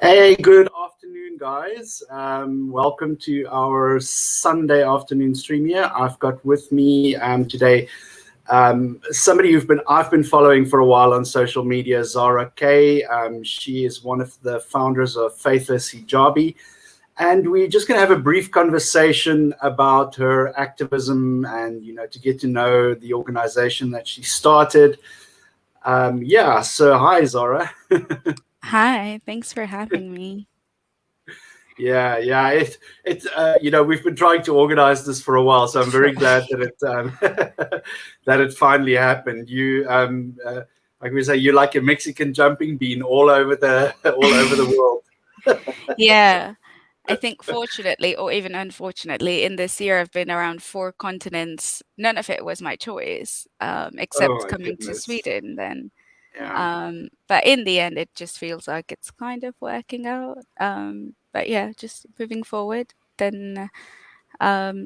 Hey, good afternoon, guys. Welcome to our Sunday afternoon stream here. I've got with me today somebody I've been following for a while on social media, Zara Kay. She is one of the founders of Faithless Hijabi, and we're just going to have a brief conversation about her activism and to get to know the organization that she started. Yeah. So, hi, Zara. Hi, thanks for having me. Yeah. We've been trying to organize this for a while, so I'm very glad that it that it finally happened. Like we say, you're like a Mexican jumping bean all over the all over the world. Yeah, I think fortunately, or even unfortunately, in this year I've been around four continents. None of it was my choice, Oh except my coming to goodness. Sweden then. Yeah. But in the end, it just feels like it's kind of working out. But yeah, just moving forward, then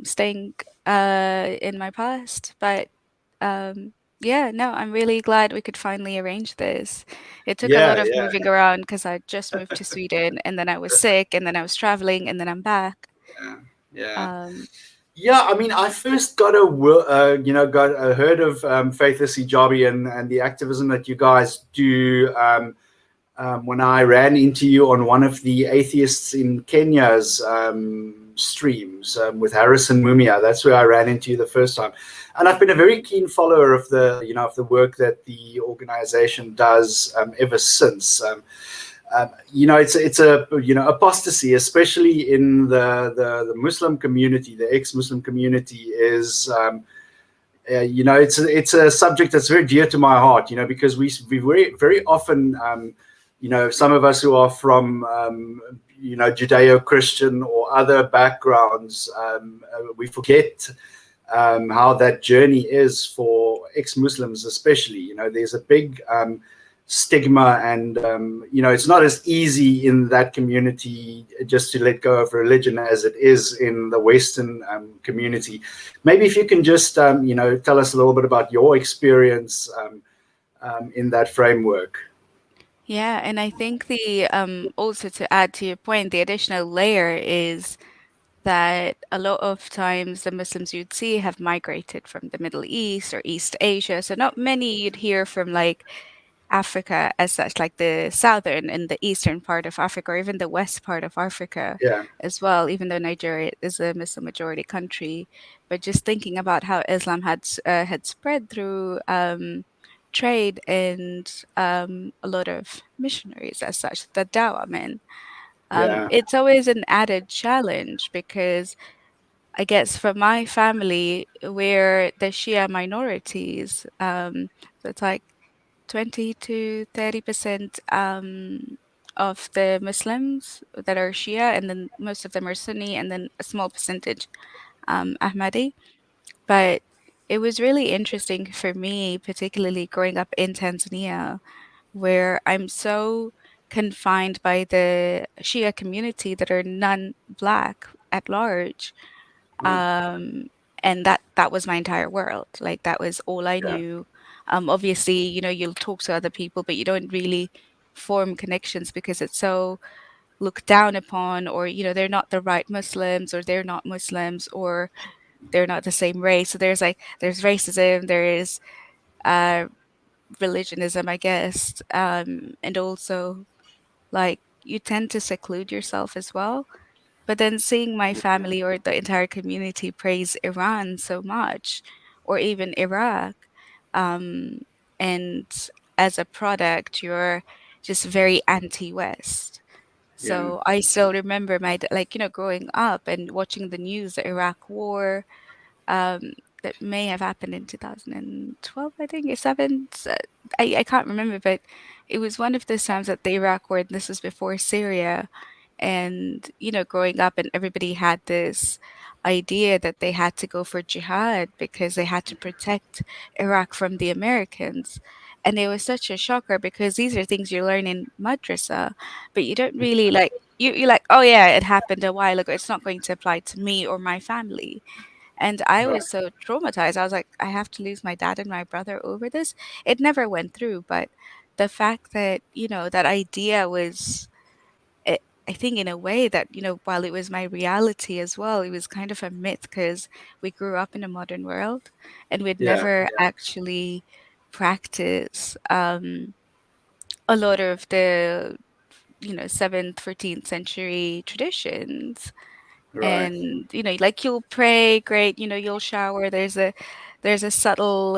staying in my past. But yeah, no, I'm really glad we could finally arrange this. It took a Yeah, lot of yeah, moving around because I just moved to Sweden and then I was sick and then I was traveling and then I'm back. yeah, yeah. Um, Yeah, I mean, I first heard of Faithless Hijabi and the activism that you guys do. When I ran into you on one of the atheists in Kenya's streams with Harrison Mumia. That's where I ran into you the first time, and I've been a very keen follower of the work that the organization does ever since. It's a apostasy, especially in the Muslim community, the ex-Muslim community, is it's a subject that's very dear to my heart. Because we very often some of us who are from Judeo-Christian or other backgrounds, we forget how that journey is for ex-Muslims, especially. There's a big stigma, and it's not as easy in that community just to let go of religion as it is in the Western community. Maybe if you can just tell us a little bit about your experience in that framework. yeah, and I think the also to add to your point, the additional layer is that a lot of times the Muslims you'd see have migrated from the Middle East or East Asia. So not many you'd hear from like Africa as such, like the southern and the eastern part of Africa, or even the west part of Africa Yeah, as well, even though Nigeria is a Muslim majority country. But just thinking about how Islam had spread through trade and a lot of missionaries as such, the Dawah men. yeah, It's always an added challenge because I guess for my family, we're the Shia minorities. So it's like 20 to 30% of the Muslims that are Shia, and then most of them are Sunni, and then a small percentage Ahmadi. But it was really interesting for me, particularly growing up in Tanzania, where I'm so confined by the Shia community that are non-black at large. mm, Um, and that was my entire world. Like that was all I yeah, knew. Obviously, you'll talk to other people, but you don't really form connections because it's so looked down upon, or they're not the right Muslims, or they're not Muslims, or they're not the same race. So there's racism, there is uh religionism, I guess, and also like you tend to seclude yourself as well. But then seeing my family or the entire community praise Iran so much, or even Iraq, um, and as a product, you're just very anti-West. yeah, So I still remember like, growing up and watching the news, the Iraq War, um, that may have happened in 2012, I think, or seven. I can't remember, but it was one of those times that the Iraq War, and this was before Syria, and growing up and everybody had this idea that they had to go for jihad because they had to protect Iraq from the Americans. And it was such a shocker because these are things you learn in madrasa, but you don't really like you're like, oh yeah, it happened a while ago, it's not going to apply to me or my family. And I right, was so traumatized. I was like, I have to lose my dad and my brother over this. It never went through, but the fact that that idea was I think in a way that, while it was my reality as well, it was kind of a myth because we grew up in a modern world and we'd Yeah. never actually practice a lot of the, 7th, 14th century traditions. Right. And, like you'll pray, great, you'll shower. There's a subtle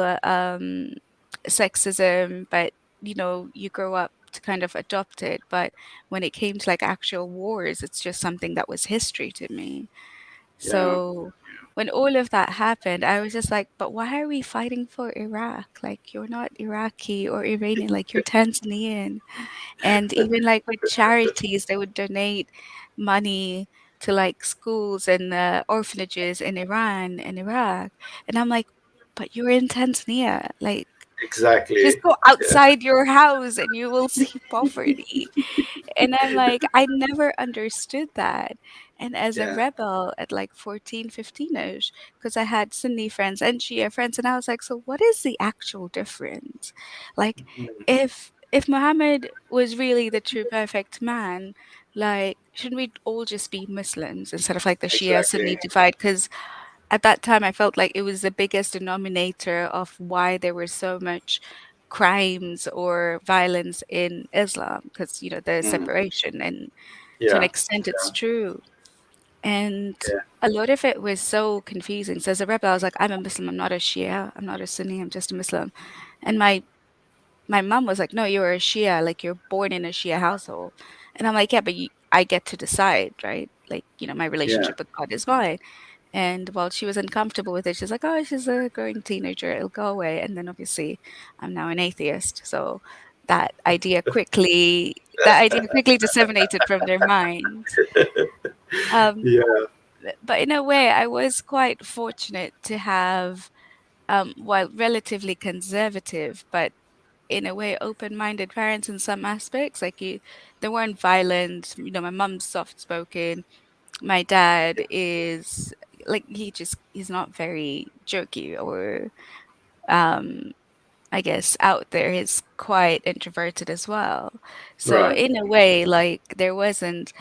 sexism, but you grow up to kind of adopt it. But when it came to like actual wars, it's just something that was history to me. Yeah. So when all of that happened, I was just like, but why are we fighting for Iraq? Like, you're not Iraqi or Iranian, like, you're Tanzanian. And even like with charities, they would donate money to like schools and orphanages in Iran and Iraq. And I'm like, but you're in Tanzania. Like, just Exactly. go Yeah. outside your house and you will see poverty. And I'm like, I never understood that. And as a Yeah. rebel at like 14, 15-ish, because I had Sunni friends and Shia friends, and I was like, so what is the actual difference? Like, Mhm. if Muhammad was really the true perfect man, like, shouldn't we all just be Muslims instead of like the Shia Exactly. Sunni divide? Because at that time I felt like it was the biggest denominator of why there was so much crimes or violence in Islam, because the Mm. separation, and to an Yeah. extent it's true. And Yeah. a lot of it was so confusing. So as a rebel, I was like, I'm a Muslim, I'm not a Shia, I'm not a Sunni, I'm just a Muslim. And my mom was like, no, you're a Shia, like you're born in a Shia household. And I'm like, yeah, but I get to decide, right? Like, my Yeah. relationship with God is mine. And while she was uncomfortable with it, she's like, oh, she's a growing teenager, it'll go away. And then obviously I'm now an atheist. So that idea quickly disseminated from their mind. Um, Yeah. but in a way, I was quite fortunate to have, while relatively conservative, but in a way open-minded parents in some aspects. Like they weren't violent. My mom's soft-spoken. My dad is like he's not very jerky or um I guess out there. He's quite introverted as well. So Right. in a way, like there wasn't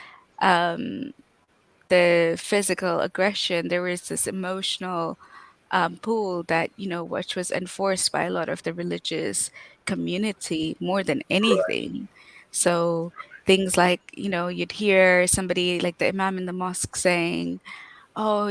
um the physical aggression. There was this emotional pull that which was enforced by a lot of the religious community more than Right. anything. So things like you'd hear somebody like the imam in the mosque saying, oh,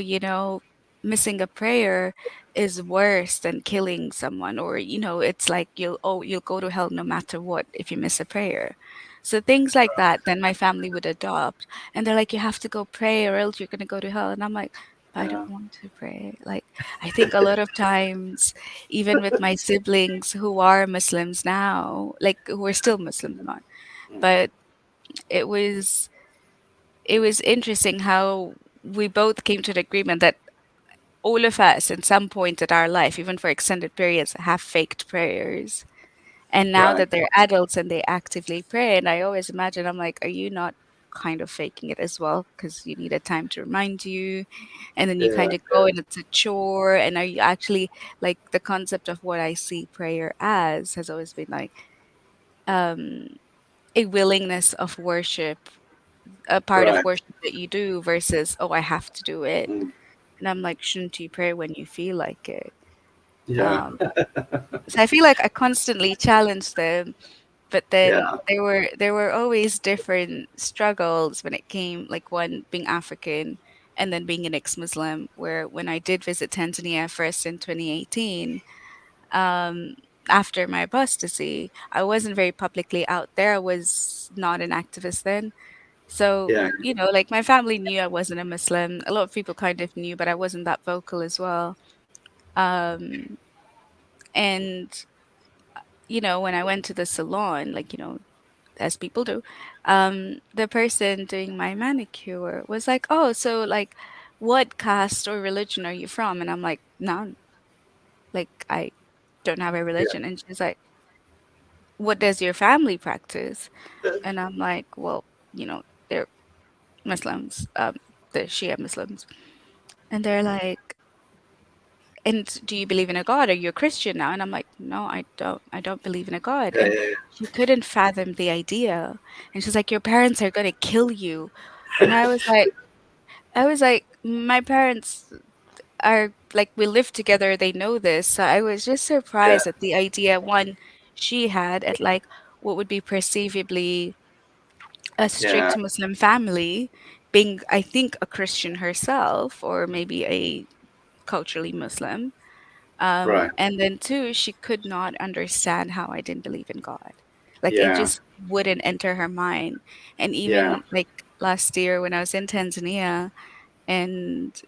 missing a prayer is worse than killing someone, or it's like you'll go to hell no matter what if you miss a prayer. So things like that then my family would adopt, and they're like, you have to go pray or else you're going to go to hell. And I'm like, but I Yeah. don't want to pray. Like, I think a lot of times, even with my siblings who are Muslims now, like who are still Muslims, not, Mm. but it was it was interesting how we both came to the agreement that all of us at some point in our life, even for extended periods, have faked prayers. And now Right. that they're adults and they actively pray, and I always imagine, I'm like, are you not kind of faking it as well? Because you need a time to remind you, and then you Yeah. kind of go and it's a chore. And are you actually like the concept of what I see prayer as has always been like um, a willingness of worship, a part of Right. worship that you do versus, oh, I have to do it. Mm. And I'm like, shouldn't you pray when you feel like it? Yeah. Um, so I feel like I constantly challenged them, but then Yeah. there were always different struggles when it came, like one being African and then being an ex-Muslim, where when I did visit Tanzania first in 2018, um, after my apostasy, I wasn't very publicly out there. I was not an activist then. So, Yeah. like my family knew I wasn't a Muslim. A lot of people kind of knew, but I wasn't that vocal as well. Um, and when I went to the salon, like, as people do, the person doing my manicure was like, "Oh, so like, what caste or religion are you from?" And I'm like, "None. Like, I don't have a Yeah. religion." And she's like, "What does your family practice?" And I'm like, "Well, they're Muslims, the Shia Muslims." And they're like, and do you believe in a God? Are you a Christian now? And I'm like, no, I don't believe in a God. Yeah, And yeah, she couldn't fathom the idea. And she's like, your parents are going to kill you. And I was like, my parents are like, we live together. They know this. So I was just yeah, surprised at the idea, one, she had at like what would be perceivably a yeah. strict Muslim family, being, I think, a Christian herself, or maybe a culturally Muslim. Right. And then two, she could not understand how I didn't believe in God. Like it Yeah, just wouldn't enter her mind. And yeah. even like last year when I was in Tanzania, and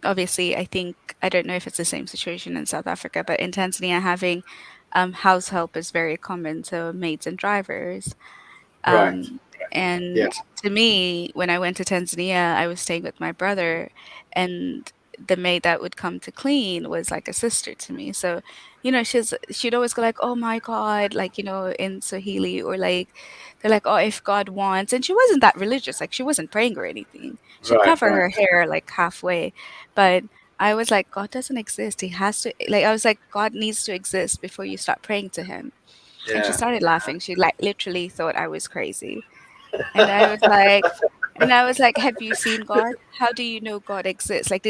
obviously I think, I don't know if it's the same situation in South Africa, but in Tanzania having house help is very common, so maids and drivers. Right. Um, Yeah, and to me, when I went to Tanzania, I was staying with my brother, and the maid that would come to clean was like a sister to me. So, she'd always go like, "Oh my God," like, in Swahili, or like they're like, "Oh, if God wants," and she wasn't that religious, like she wasn't praying or anything. She'd right, cover right. her hair like halfway, but I was like, God doesn't exist. He has to, like, I was like, God needs to exist before you start praying to him. And she Yeah, started laughing. She like literally thought I was crazy. And I was like and I was like, "Have you seen God? How do you know God exists? Like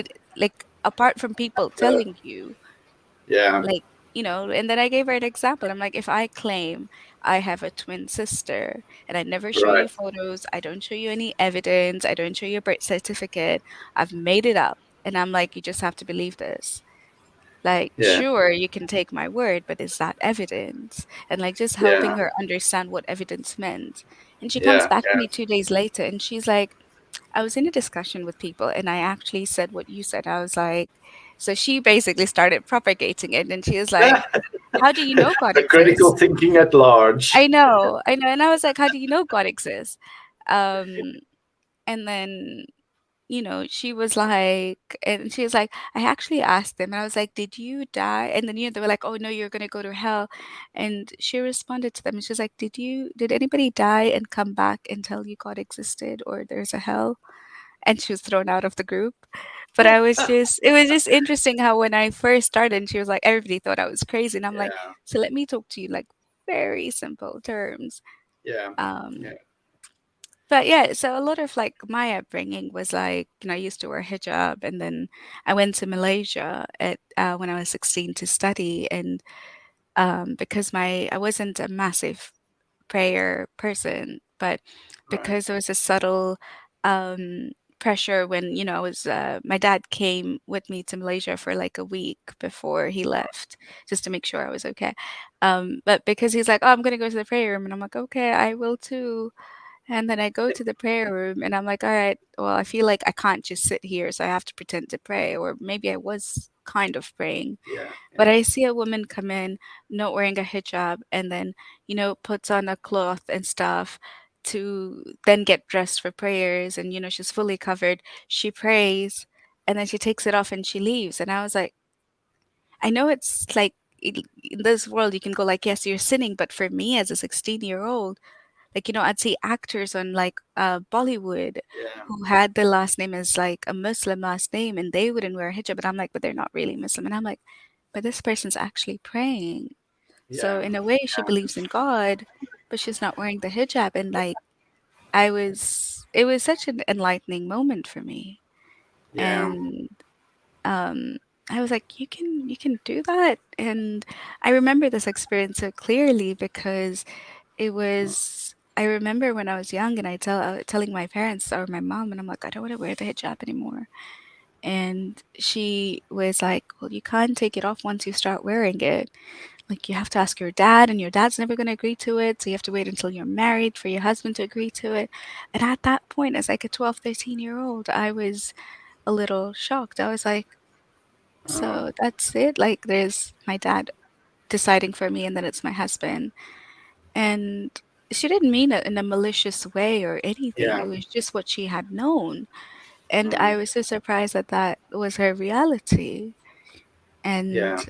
apart from people yeah, telling you, yeah. like, and then I gave her an example. I'm like, if I claim I have a twin sister and I never show Right. you photos, I don't show you any evidence, I don't show you a birth certificate, I've made it up. And I'm like, you just have to believe this. Like, Yeah, sure, you can take my word, but is that evidence? And like just helping yeah, her understand what evidence meant. And she comes yeah, back to yeah. me 2 days later and she's like, I was in a discussion with people and I actually said what you said. I was like, so she basically started propagating it and she was like, how do you know God The critical exists? thinking at large. I know. And I was like, how do you know God exists? Um, and then she was like, I actually asked them, and I was like, did you die? And then, they were like, oh no, you're gonna go to hell. And she responded to them, and she's like, did anybody die and come back and tell you God existed or there's a hell? And she was thrown out of the group. But it was just interesting how when I first started, and she was like, everybody thought I was crazy. And I'm like, Yeah, so let me talk to you like very simple terms. yeah, Um, yeah. but yeah, so a lot of like my upbringing was like, I used to wear hijab, and then I went to Malaysia at when I was 16 to study, and because I wasn't a massive prayer person, but Right. because there was a subtle um, pressure when I was my dad came with me to Malaysia for like a week before he left, just to make sure I was okay. But because he's like, oh, I'm gonna go to the prayer room, and I'm like, okay, I will too. And then I go to the prayer room and I'm like, all right, well, I feel like I can't just sit here, so I have to pretend to pray. Or maybe I was kind of praying. Yeah, But yeah, I see a woman come in not wearing a hijab and then, puts on a cloth and stuff to then get dressed for prayers. And, she's fully covered. She prays and then she takes it off and she leaves. And I was like, I know it's like in this world, you can go like, yes, you're sinning. But for me as a 16-year-old, like, I'd see actors on like Bollywood yeah, who had the last name as like a Muslim last name and they wouldn't wear hijab. But I'm like, but they're not really Muslim. And I'm like, but this person's actually praying. So yeah, in a way, she believes in God, but she's not wearing the hijab. And like, it was such an enlightening moment for me. yeah. And um, I was like, you can do that. And I remember this experience so clearly because I remember when I was young and telling my parents or my mom, and I'm like, I don't want to wear the hijab anymore. And she was like, well, you can't take it off once you start wearing it. Like, you have to ask your dad, and your dad's never going to agree to it. So you have to wait until you're married for your husband to agree to it. And at that point, as like a 12, 13-year-old, I was a little shocked. I was like, Oh, so that's it? Like, there's my dad deciding for me, and then it's my husband. And she didn't mean it in a malicious way or anything. yeah, It was just what she had known. And I mm, was so surprised that that was her reality. And yeah,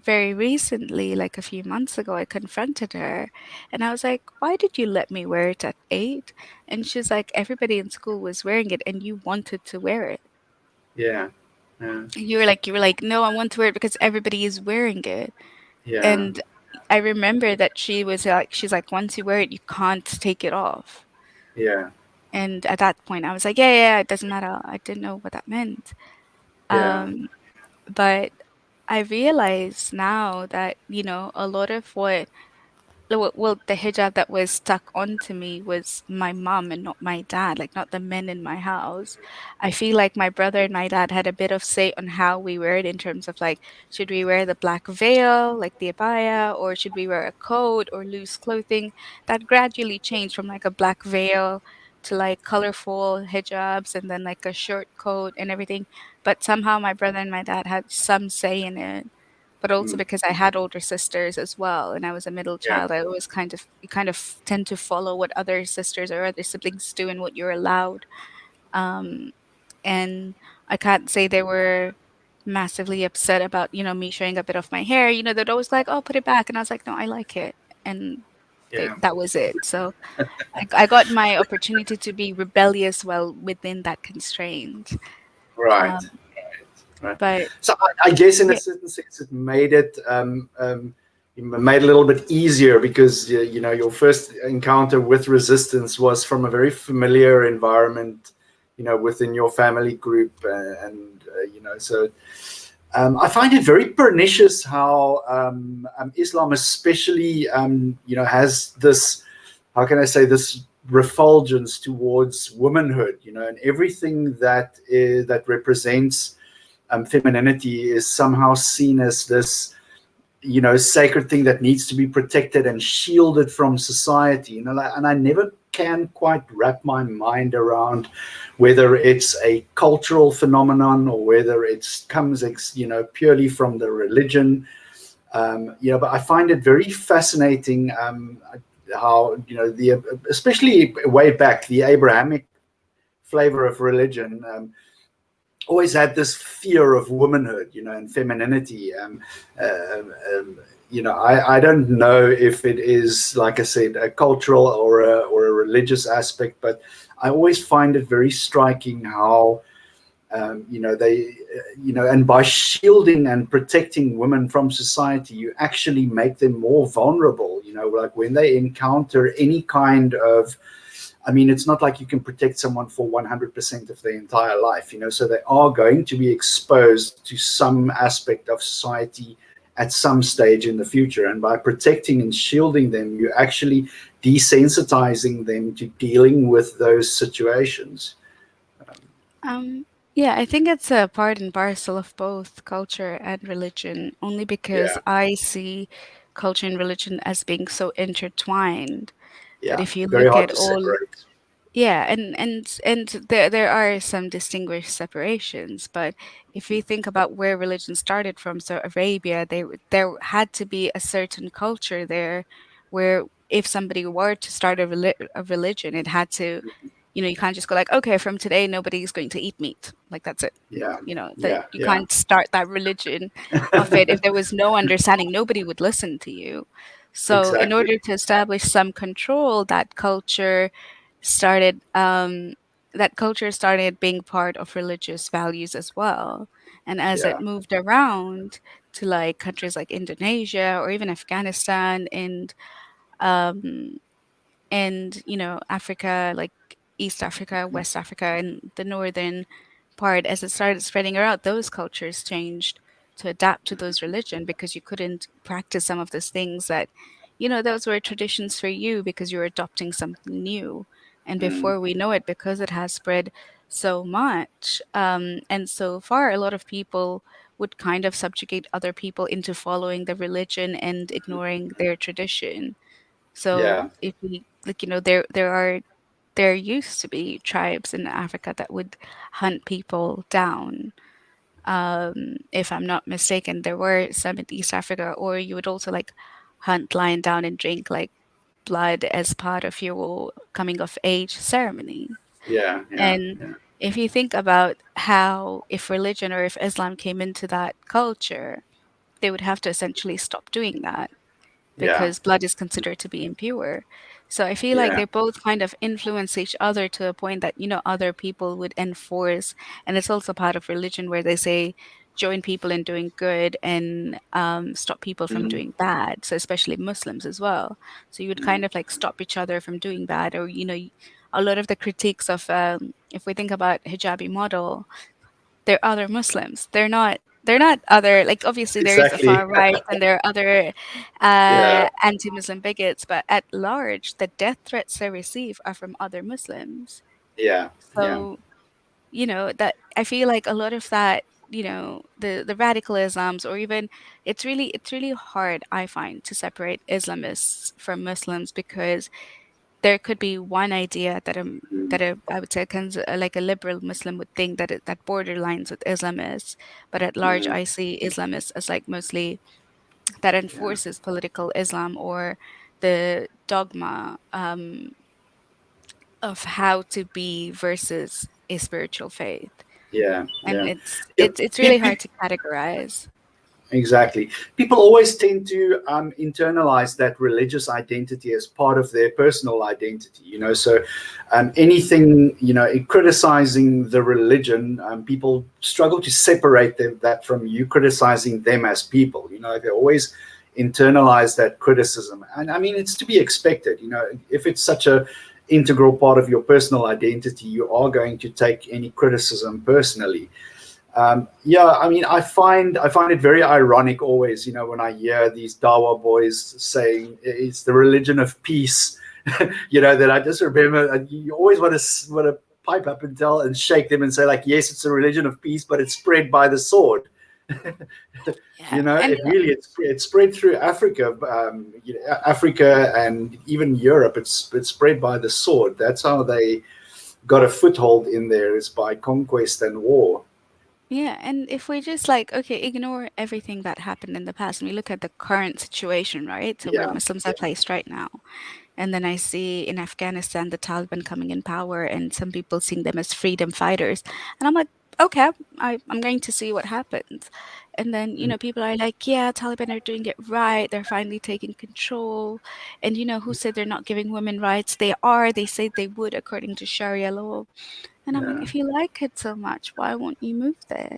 very recently, like a few months ago, I confronted her and I was like, why did you let me wear it at 8? And she's like, everybody in school was wearing it and you wanted to wear it. yeah, Yeah. You were like, no, I want to wear it because everybody is wearing it. Yeah. And I remember that she's like, once you wear it, you can't take it off. Yeah. And at that point, I was like, yeah, yeah, it doesn't matter. I didn't know what that meant. Yeah. Um, but I realize now that, a lot of well, the hijab that was stuck onto me was my mom and not my dad, like not the men in my house. I feel like my brother and my dad had a bit of say on how we wear it in terms of like, should we wear the black veil, like the abaya, or should we wear a coat or loose clothing? That gradually changed from like a black veil to like colorful hijabs and then like a short coat and everything. But somehow my brother and my dad had some say in it, but also Mm. because I had older sisters as well, and I was a middle Yeah. child, I always you kind of tend to follow what other sisters or other siblings do and what you're allowed. Um, and I can't say they were massively upset about, me showing a bit of my hair. They'd always like, "Oh, put it back," and I was like, "No, I like it," and Yeah. that was it. So I got my opportunity to be rebellious while within that constraint. Right. Um, Right. but So I guess in a yeah, certain sense, it made it made it a little bit easier because your first encounter with resistance was from a very familiar environment, within your family group, and so I find it very pernicious how Islam, especially, has this, how can I say, this refulgence towards womanhood, and everything that represents femininity is somehow seen as this, sacred thing that needs to be protected and shielded from society. And I never can quite wrap my mind around whether it's a cultural phenomenon or whether it comes, purely from the religion. But I find it very fascinating, how, the, especially way back, the Abrahamic flavor of religion. Always had this fear of womanhood, and femininity. I don't know if it is, like I said, a cultural or a religious aspect, but I always find it very striking how, they, and by shielding and protecting women from society, you actually make them more vulnerable. Like when they encounter any kind of, I mean, it's not like you can protect someone for 100% of their entire life, so they are going to be exposed to some aspect of society at some stage in the future. And by protecting and shielding them, you're actually desensitizing them to dealing with those situations. Um, yeah, I think it's a part and parcel of both culture and religion, only because Yeah, I see culture and religion as being so intertwined that yeah, if you very look hard at to all, separate. yeah, and there are some distinguished separations, but if you think about where religion started from, so Arabia, there had to be a certain culture there where if somebody were to start a religion, it had to, you can't just go like, okay, from today nobody's going to eat meat. Like that's it. Yeah, That yeah, you yeah. can't start that religion of it if there was no understanding, nobody would listen to you. So in Exactly. order to establish some control, started um that culture started being part of religious values as well. And as it Yeah, moved around to like countries like Indonesia or even Afghanistan um and Africa, like East Africa, West Africa, and the northern part, as it started spreading around, those cultures changed to adapt to those religion because you couldn't practice some of those things that those were traditions for you because you were adopting something new. And mm, before we know it, because it has spread so much, and so far a lot of people would kind of subjugate other people into following the religion and ignoring their tradition. So yeah, if we like, there used to be tribes in Africa that would hunt people down. If I'm not mistaken, there were some in East Africa, or you would also like hunt lion down and drink like blood as part of your coming of age ceremony. yeah, yeah, And yeah. if you think about how, if religion or if Islam came into that culture, they would have to essentially stop doing that Yeah. because blood is considered to be impure. So I feel like Yeah. they both kind of influence each other to a point that, other people would enforce. And it's also part of religion where they say, join people in doing good and stop people from Mm, doing bad. So especially Muslims as well. So you would kind mm, of like stop each other from doing bad, or a lot of the critiques of if we think about hijabi model, they're other Muslims. They're not other, like, obviously there is a exactly. far right and there are other Yeah. anti-Muslim bigots, but at large, the death threats they receive are from other Muslims. Yeah. Yeah. So, that I feel like a lot of that, the radicalisms, or even it's really hard, I find, to separate Islamists from Muslims, because there could be one idea that Mm, I would say like a liberal Muslim would think that borderlines with Islam is, but at large mm, I see Islamists as like mostly that yeah. enforces political Islam, or the dogma of how to be versus a spiritual faith, Yeah. and Yeah. it's Yep. it's it's really hard to categorize. Exactly. People always tend to internalize that religious identity as part of their personal identity, So anything, criticizing the religion, people struggle to separate that from you criticizing them as people. They always internalize that criticism. And I mean, it's to be expected, if it's such a integral part of your personal identity, you are going to take any criticism personally. Yeah, I mean, I find it very ironic always, when I hear these Dawa boys saying it's the religion of peace. That I just remember, you always want to pipe up and tell and shake them and say, like, yes, it's a religion of peace, but it's spread by the sword. Yeah, and It's spread through Africa, Africa and even Europe. It's spread by the sword. That's how they got a foothold in there, is by conquest and war. yeah, and if we just like, okay, ignore everything that happened in the past and we look at the current situation, right? So where Yeah, Muslims are yeah, placed right now. And then I see in Afghanistan the Taliban coming in power and some people seeing them as freedom fighters. And I'm like, okay, I'm going to see what happens. And then, mm, people are like, yeah, Taliban are doing it right. They're finally taking control. And who said they're not giving women rights? They are. They said they would according to Sharia law. And I'm like, yeah. if you like it so much, why won't you move there?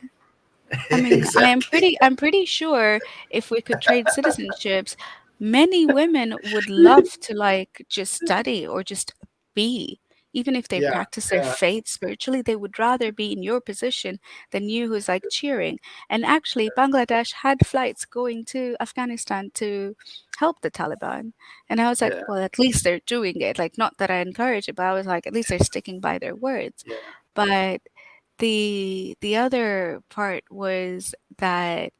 I mean, Exactly. I'm pretty sure if we could trade citizenships, many women would love to like just study or just be. Even if they Yeah, practice their yeah, faith spiritually, they would rather be in your position than you who's like cheering. And actually, Bangladesh had flights going to Afghanistan to help the Taliban. And I was like, yeah, well, at least they're doing it. Like, not that I encourage it, but I was like, at least they're sticking by their words. yeah, But the other part was that,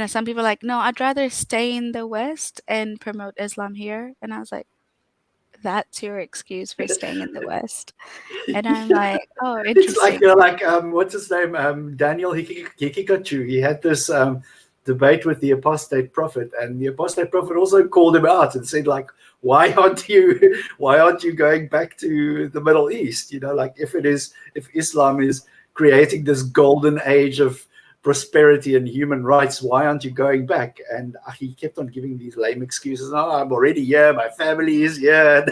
some people are like, no, I'd rather stay in the West and promote Islam here. And I was like, that's your excuse for staying in the West. And I'm yeah. like, oh, It's like interesting. what's his name? Daniel Hikikachu. He had this debate with the apostate prophet, and the apostate prophet also called him out and said, like, why aren't you going back to the Middle East? Like, if Islam is creating this golden age of prosperity and human rights, why aren't you going back? And he kept on giving these lame excuses. Oh, I'm already here. My family is here.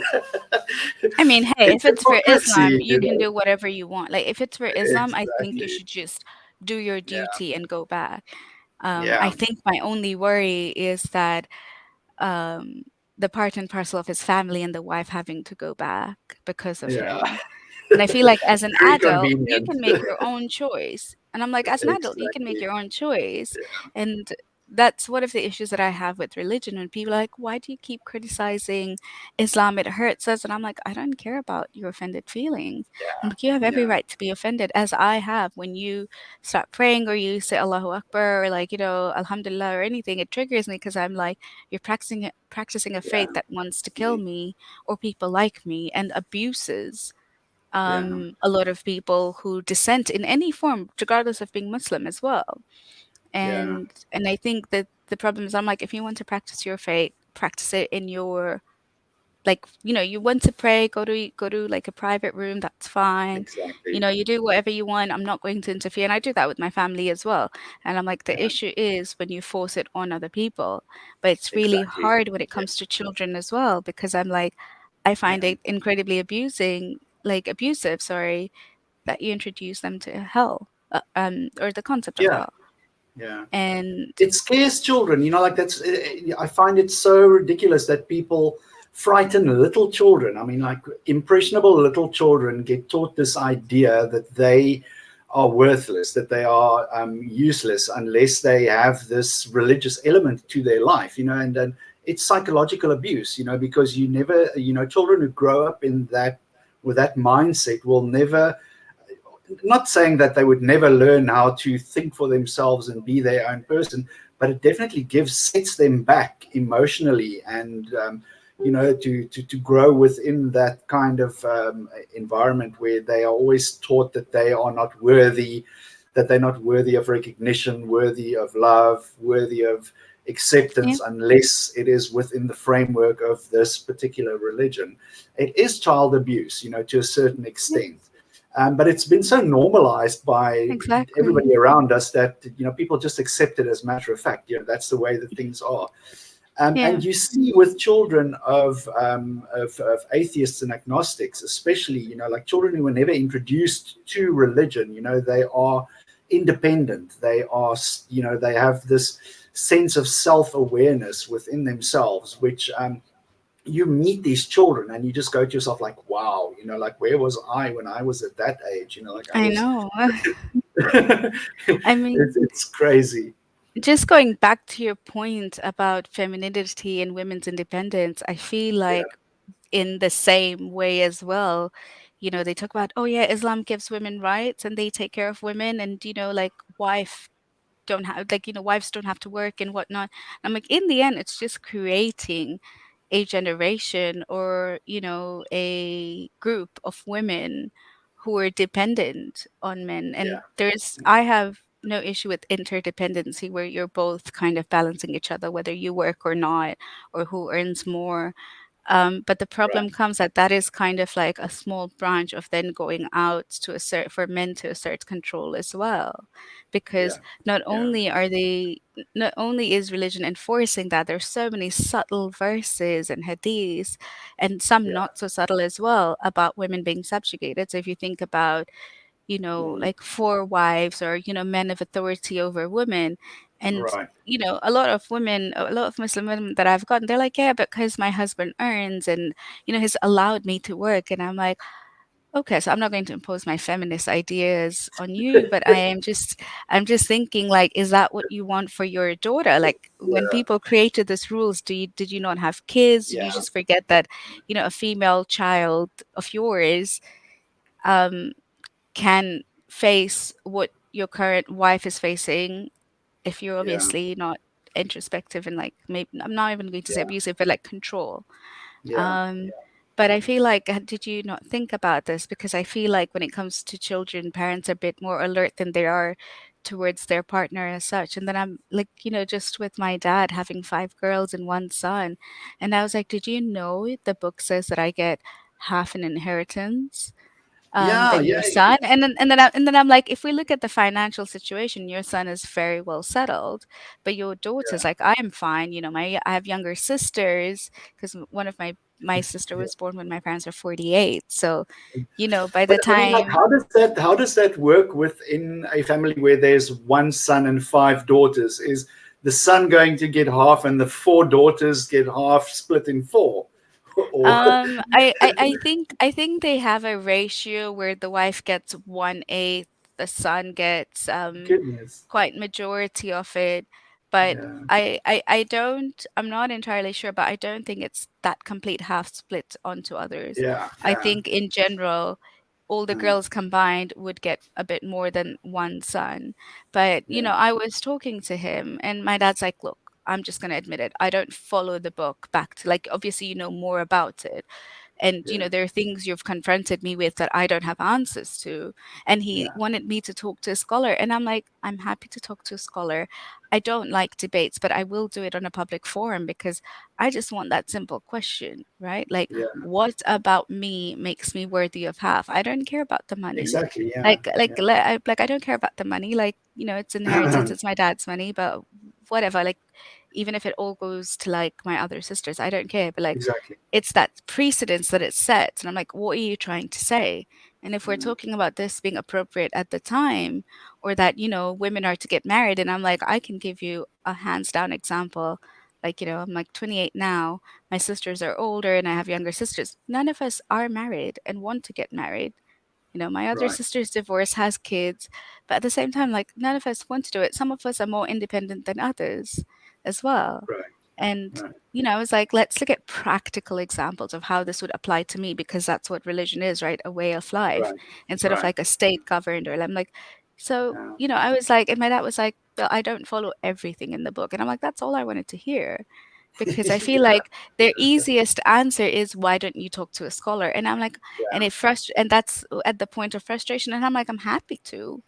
I mean, hey, It's if it's for Islam, hypocrisy, you can do whatever you want. Like, if it's for Islam, I think you Exactly. should just do your Yeah. duty and go back. I Yeah. think my only worry is that um, the part and parcel of his family and the wife having to go back because of Yeah. him. And I feel like as an Very adult, you convenient. can make your own choice. And I'm like, as an adult, you can make Exactly. your own choice. And that's one of the issues that I have with religion. When people are like, why do you keep criticizing Islam? It hurts us. And I'm like, I don't care about your offended feelings. I'm like, you have every Yeah. right to be offended, as I have when you start praying or you say Allahu Akbar or like, Alhamdulillah or anything. It triggers me because I'm like, you're practicing a Yeah. faith that wants to kill me or people like me and abuses Yeah. a lot of people who dissent in any form, regardless of being Muslim as well. Yeah. And I think that the problem is, I'm like, if you want to practice your faith, practice it in your like, you want to pray, go to like a private room, that's fine. Exactly. You do whatever you want. I'm not going to interfere. And I do that with my family as well. And I'm like, the Yeah, issue is when you force it on other people. But it's really exactly. hard when it Yeah, comes to children as well, because I'm like, I find yeah, it incredibly abusive, sorry, that you introduce them to hell, or the concept of yeah, hell. yeah. And It scares children, like that's, I find it so ridiculous that people frighten little children. I mean, like, impressionable little children get taught this idea that they are worthless, that they are useless unless they have this religious element to their life, and it's psychological abuse, because you never, children who grow up in that, with that mindset, will never, not saying that they would never learn how to think for themselves and be their own person, but it definitely sets them back emotionally, and to grow within that kind of environment where they are always taught that they are not worthy, that they're not worthy of recognition, worthy of love, worthy of yeah, acceptance, unless it is within the framework of this particular religion. It is child abuse, to a certain yeah, extent. But it's been so normalized by exactly. everybody around us that people just accept it as a matter of fact. That's the way that things are. Yeah. And you see with children of atheists and agnostics, especially, like children who were never introduced to religion, they are independent. They are, they have this sense of self-awareness within themselves, which you meet these children and you just go to yourself like, wow, like, where was I when I was at that age? Like, I I was, know. I mean, it's crazy. just going back to your point about femininity and women's independence, I feel Yeah, like in the same way as well, they talk about, oh yeah, Islam gives women rights and they take care of women, and like wives don't have to work and whatnot. I'm like, in the end, it's just creating a generation, or a group of women who are dependent on men. yeah, And I have no issue with interdependency, where you're both kind of balancing each other, whether you work or not, or who earns more. But the right, problem comes that is kind of like a small branch of then going out to assert, for men to assert control as well, yeah, because not yeah, only are they not only is religion enforcing that, there's so many subtle verses and hadiths, and some yeah, not so subtle as well, about women being subjugated. So if you think about, mm, like four wives, or men of authority over women. And right, a lot of Muslim women that I've gotten, they're like, yeah, because my husband earns, and he's allowed me to work. And I'm like, okay, so I'm not going to impose my feminist ideas on you, but I'm just thinking, like, is that what you want for your daughter? Like, when yeah, people created these rules, did you not have kids? Did you yeah, just forget that a female child of yours um can face what your current wife is facing, if you're yeah, obviously not introspective, and, like, maybe I'm not even going to say yeah, abusive, but like control. yeah, Um, but I feel like, did you not think about this? Because I feel like when it comes to children, parents are a bit more alert than they are towards their partner as such. And then I'm like, just with my dad having five girls and one son, and I was like, did you know the book says that I get half an inheritance? yeah, Than yeah, your son. And then I'm like, if we look at the financial situation, your son is very well settled, but your daughter's yeah, like, I am fine. I have younger sisters, because one of my sister yeah. was born when my parents were 48. So, by But the I mean, like, time, how does that work within a family where there's one son and five daughters? Is the son going to get half, and the four daughters get half, split in four? Or I think they have a ratio where the wife gets 1/8, the son gets goodness, quite majority of it. But yeah, I'm not entirely sure, but I don't think it's that complete half split onto others. yeah, I yeah, think in general, all the uh, girls combined would get a bit more than one son. But, yeah, I was talking to him, and my dad's like, look, I'm just going to admit it. I don't follow the book back to, like, obviously, more about it. And, Yeah. there are things you've confronted me with that I don't have answers to. And he Yeah. wanted me to talk to a scholar. And I'm like, I'm happy to talk to a scholar. I don't like debates, but I will do it on a public forum because I just want that simple question, right? Like, Yeah. what about me makes me worthy of half? I don't care about the money. Exactly. Yeah. Yeah. I don't care about the money. Like, it's inheritance. It's my dad's money, but whatever. Like, even if it all goes to like my other sisters, I don't care. But like, Exactly. it's that precedence that it sets. And I'm like, what are you trying to say? And if we're Mm. talking about this being appropriate at the time, or that, women are to get married, and I'm like, I can give you a hands down example. Like, I'm like 28 now. My sisters are older and I have younger sisters. None of us are married and want to get married. My other Right. sister's divorced, has kids, but at the same time, like, none of us want to do it. Some of us are more independent than others as well. Right. And, Right. I was like, let's look at practical examples of how this would apply to me, because that's what religion is, right? A way of life Right. instead of Right. like a state governed, or I'm like, so, Yeah. I was like, and my dad was like, well, I don't follow everything in the book. And I'm like, that's all I wanted to hear, because I feel Yeah. like their easiest answer is, why don't you talk to a scholar? And I'm like, Yeah. and that's at the point of frustration. And I'm like, I'm happy to,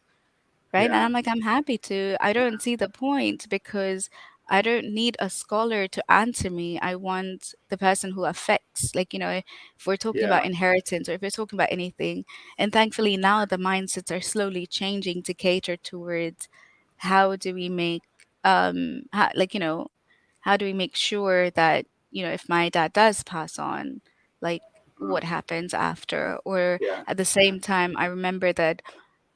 right? And Yeah. I'm like, I'm happy to. I don't see the point, because I don't need a scholar to answer me. I want the person who affects, like, if we're talking Yeah. about inheritance, or if we're talking about anything. And thankfully now the mindsets are slowly changing to cater towards, how do we make, how do we make sure that, if my dad does pass on, like, Mm. what happens after? Or Yeah. at the same time, I remember that,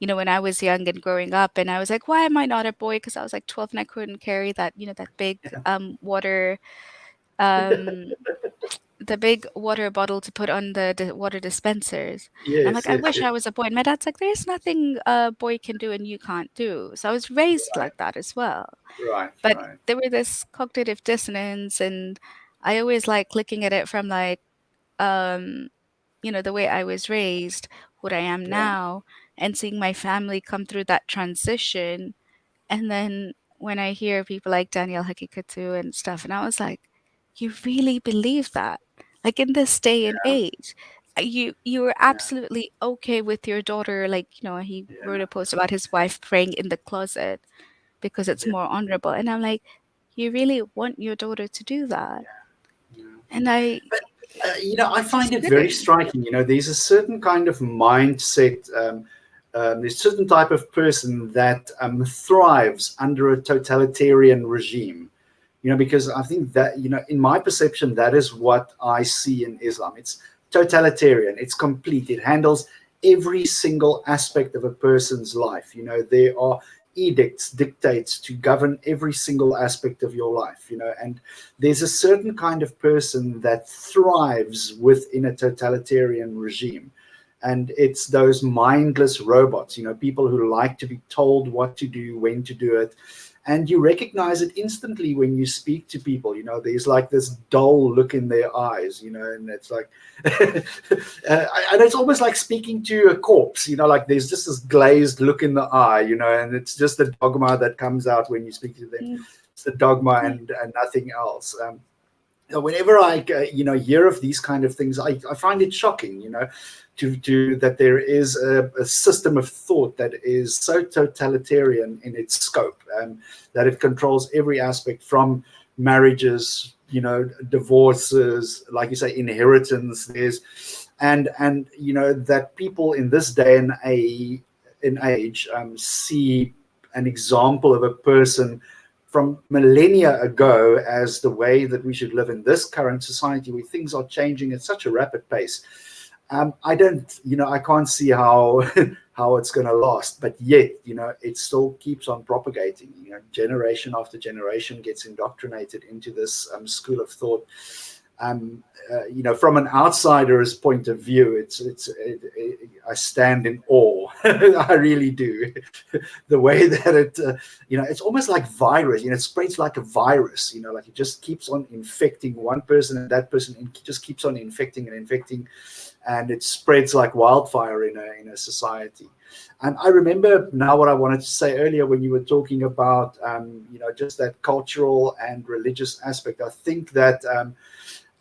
when I was young and growing up, and I was like, why am I not a boy? Because I was like 12 and I couldn't carry that, that big water, um, the big water bottle to put on the water dispensers. And I'm Yes. like, I Yes. wish Yes. I was a boy. And my dad's like, there's nothing a boy can do and you can't do. So I was raised Right. like that as well. Right. But Right. there were this cognitive dissonance, and I always like looking at it from like, um, the way I was raised, what I am Yeah. now, and seeing my family come through that transition. And then when I hear people like Danielle Hakikatu and stuff, and I was like, you really believe that? Like, in this day and Yeah. age, you were Yeah. absolutely okay with your daughter, like, he wrote Yeah. a post about his wife praying in the closet because it's Yeah. more honorable. And I'm like, you really want your daughter to do that? Yeah. And I But I find just it very couldn't. striking. There's a certain kind of mindset. There's a certain type of person that thrives under a totalitarian regime. Because I think that, in my perception, that is what I see in Islam. It's totalitarian. It's complete. It handles every single aspect of a person's life. There are edicts, dictates to govern every single aspect of your life. And there's a certain kind of person that thrives within a totalitarian regime. And it's those mindless robots, people who like to be told what to do, when to do it. And you recognize it instantly when you speak to people. There's like this dull look in their eyes, and it's like, and it's almost like speaking to a corpse, like there's just this glazed look in the eye, and it's just the dogma that comes out when you speak to them. Mm, It's the dogma yeah. and nothing else. Whenever I hear of these kind of things, I find it shocking, to that there is a system of thought that is so totalitarian in its scope, that it controls every aspect from marriages, divorces, like you say, inheritance. And that people in this day and age see an example of a person from millennia ago as the way that we should live in this current society, where things are changing at such a rapid pace. I don't, I can't see how how it's going to last, but yet, it still keeps on propagating. Generation after generation gets indoctrinated into this school of thought. From an outsider's point of view, I stand in awe. I really do. The way that it's almost like virus. It spreads like a virus. Like it just keeps on infecting one person, and that person just keeps on infecting and infecting, and it spreads like wildfire in a society. And I remember now what I wanted to say earlier when you were talking about just that cultural and religious aspect. I think that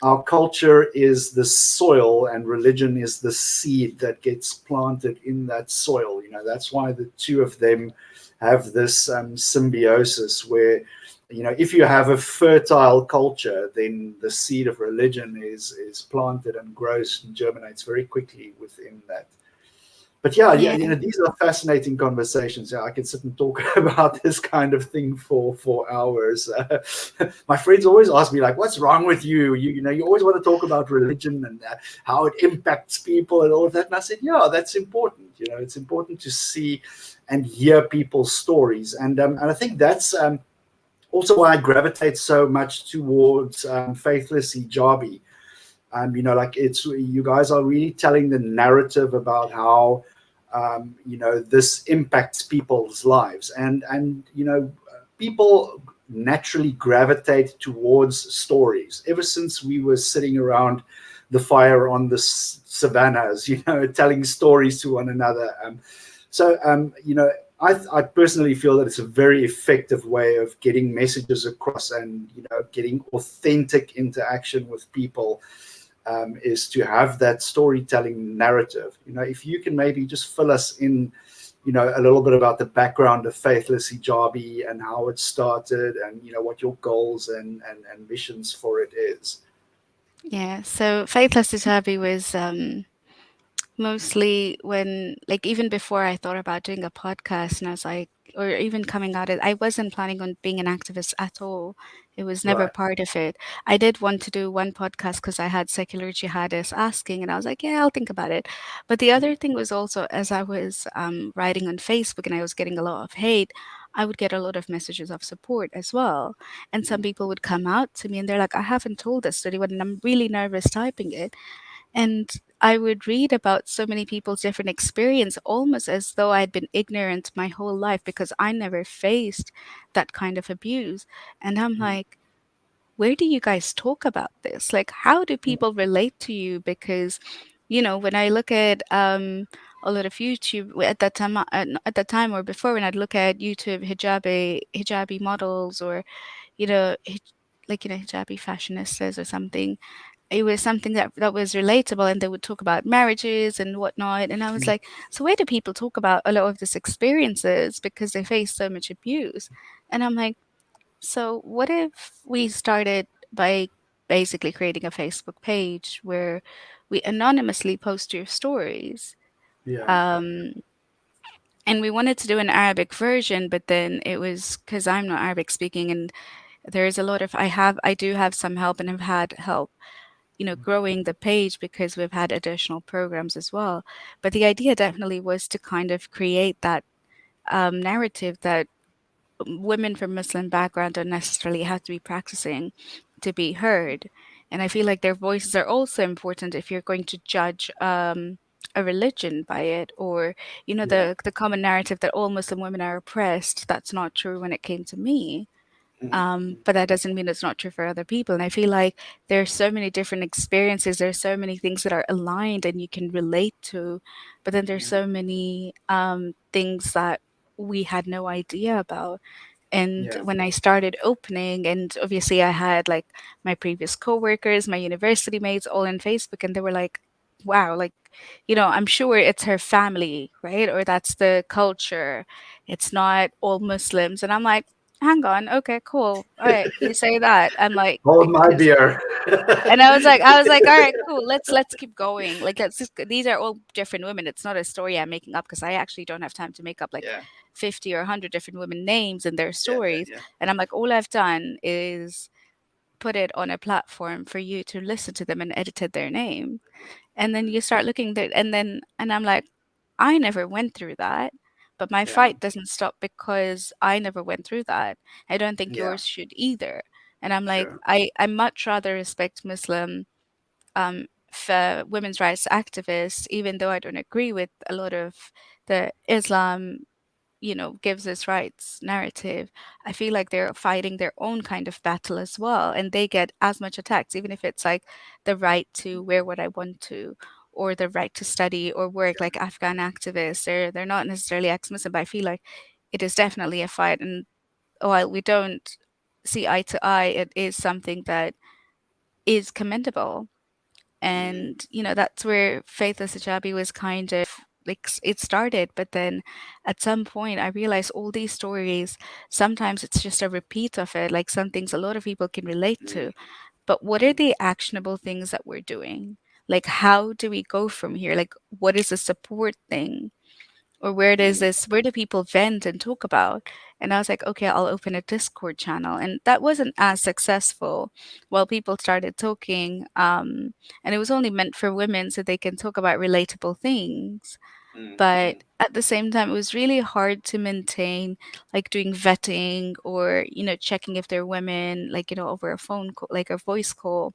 our culture is the soil and religion is the seed that gets planted in that soil. That's why the two of them have this symbiosis where, if you have a fertile culture, then the seed of religion is planted and grows and germinates very quickly within that. But yeah, yeah, Yeah. these are fascinating conversations. Yeah, I could sit and talk about this kind of thing for hours. My friends always ask me, like, "What's wrong with you? You always want to talk about religion and how it impacts people and all of that." And I said, "Yeah, that's important. It's important to see and hear people's stories, and I think that's also why I gravitate so much towards Faithless Hijabi. Like it's you guys are really telling the narrative about how this impacts people's lives, and people naturally gravitate towards stories. Ever since we were sitting around the fire on the savannas, telling stories to one another. I personally feel that it's a very effective way of getting messages across and getting authentic interaction with people, is to have that storytelling narrative. If you can maybe just fill us in, a little bit about the background of Faithless Hijabi and how it started, and what your goals and missions for it is. Yeah. So Faithless Hijabi was mostly when, like, even before I thought about doing a podcast, and I was like, or even coming out it, I wasn't planning on being an activist at all. It was never Right. part of it. I did want to do one podcast because I had secular jihadists asking, and I was like, yeah, I'll think about it. But the other thing was also, as I was writing on Facebook and I was getting a lot of hate, I would get a lot of messages of support as well. And some people would come out to me and they're like, I haven't told this to anyone, and I'm really nervous typing it. And I would read about so many people's different experience almost as though I'd been ignorant my whole life because I never faced that kind of abuse. And I'm like, where do you guys talk about this? Like, how do people relate to you? Because, when I look at a lot of YouTube at that time, at that time or before, when I'd look at YouTube hijabi models, or hijabi fashionistas or something, it was something that was relatable, and they would talk about marriages and whatnot, and I was like, so where do people talk about a lot of these experiences because they face so much abuse? And I'm like, so what if we started by basically creating a Facebook page where we anonymously post your stories? Yeah. um and we wanted to do an Arabic version, but then it was because I'm not Arabic speaking, and there's a lot of I do have some help, and have had help growing the page because we've had additional programs as well. But the idea definitely was to kind of create that narrative that women from Muslim background don't necessarily have to be practicing to be heard. And I feel like their voices are also important if you're going to judge a religion by it, or Yeah. the common narrative that all Muslim women are oppressed. That's not true when it came to me. But that doesn't mean it's not true for other people. And I feel like there are so many different experiences. There's so many things that are aligned and you can relate to, but then there's so many things that we had no idea about. And Yeah. when I started opening, and obviously I had like my previous coworkers, my university mates, all in Facebook, and they were like, "Wow, like, I'm sure it's her family, right? Or that's the culture. It's not all Muslims." And I'm like, hang on, okay, cool. All right, you say that. I'm like, Hold my because beer. and I was like, all right, cool. Let's keep going. Like, these are all different women. It's not a story I'm making up because I actually don't have time to make up like Yeah. 50 or 100 different women names and their Yeah. stories. Yeah. And I'm like, all I've done is put it on a platform for you to listen to them and edited their name. And then you start looking there, and I'm like, I never went through that. But my Yeah. fight doesn't stop because I never went through that. I don't think Yeah. yours should either. And I'm like, Sure. I much rather respect Muslim for women's rights activists, even though I don't agree with a lot of the Islam, gives us rights narrative. I feel like they're fighting their own kind of battle as well, and they get as much attacks, even if it's like the right to wear what I want to, or the right to study or work, like Afghan activists. They're not necessarily ex-Muslim, but I feel like it is definitely a fight. And while we don't see eye to eye, it is something that is commendable. And that's where Faithless Hijabi was kind of like it started. But then at some point I realized all these stories, sometimes it's just a repeat of it, like some things a lot of people can relate to. But what are the actionable things that we're doing? Like, how do we go from here? Like, what is a support thing? Or where do people vent and talk about? And I was like, okay, I'll open a Discord channel. And that wasn't as successful. Well, people started talking, and it was only meant for women so they can talk about relatable things. But at the same time, it was really hard to maintain, like doing vetting or, checking if they're women, like, over a phone call, like a voice call,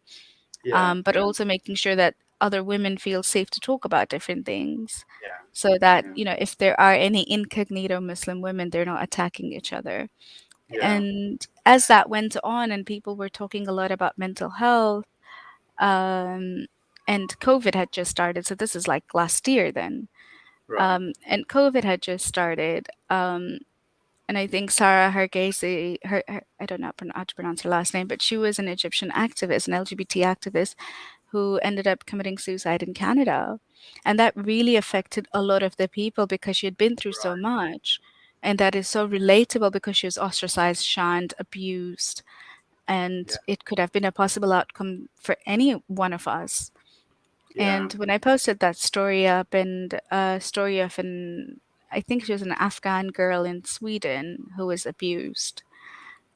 Yeah. but also making sure that other women feel safe to talk about different things Yeah. so that, Yeah. if there are any incognito Muslim women, they're not attacking each other. Yeah. And as that went on and people were talking a lot about mental health, um, and COVID had just started. So this is like last year then. Right. And COVID had just started. And I think Zara Kay, I don't know how to pronounce her last name, but she was an Egyptian activist, an LGBT activist who ended up committing suicide in Canada. And that really affected a lot of the people because she had been through so Right. much. And that is so relatable because she was ostracized, shunned, abused. And Yeah. it could have been a possible outcome for any one of us. Yeah. And when I posted that story up, and a story of I think she was an Afghan girl in Sweden who was abused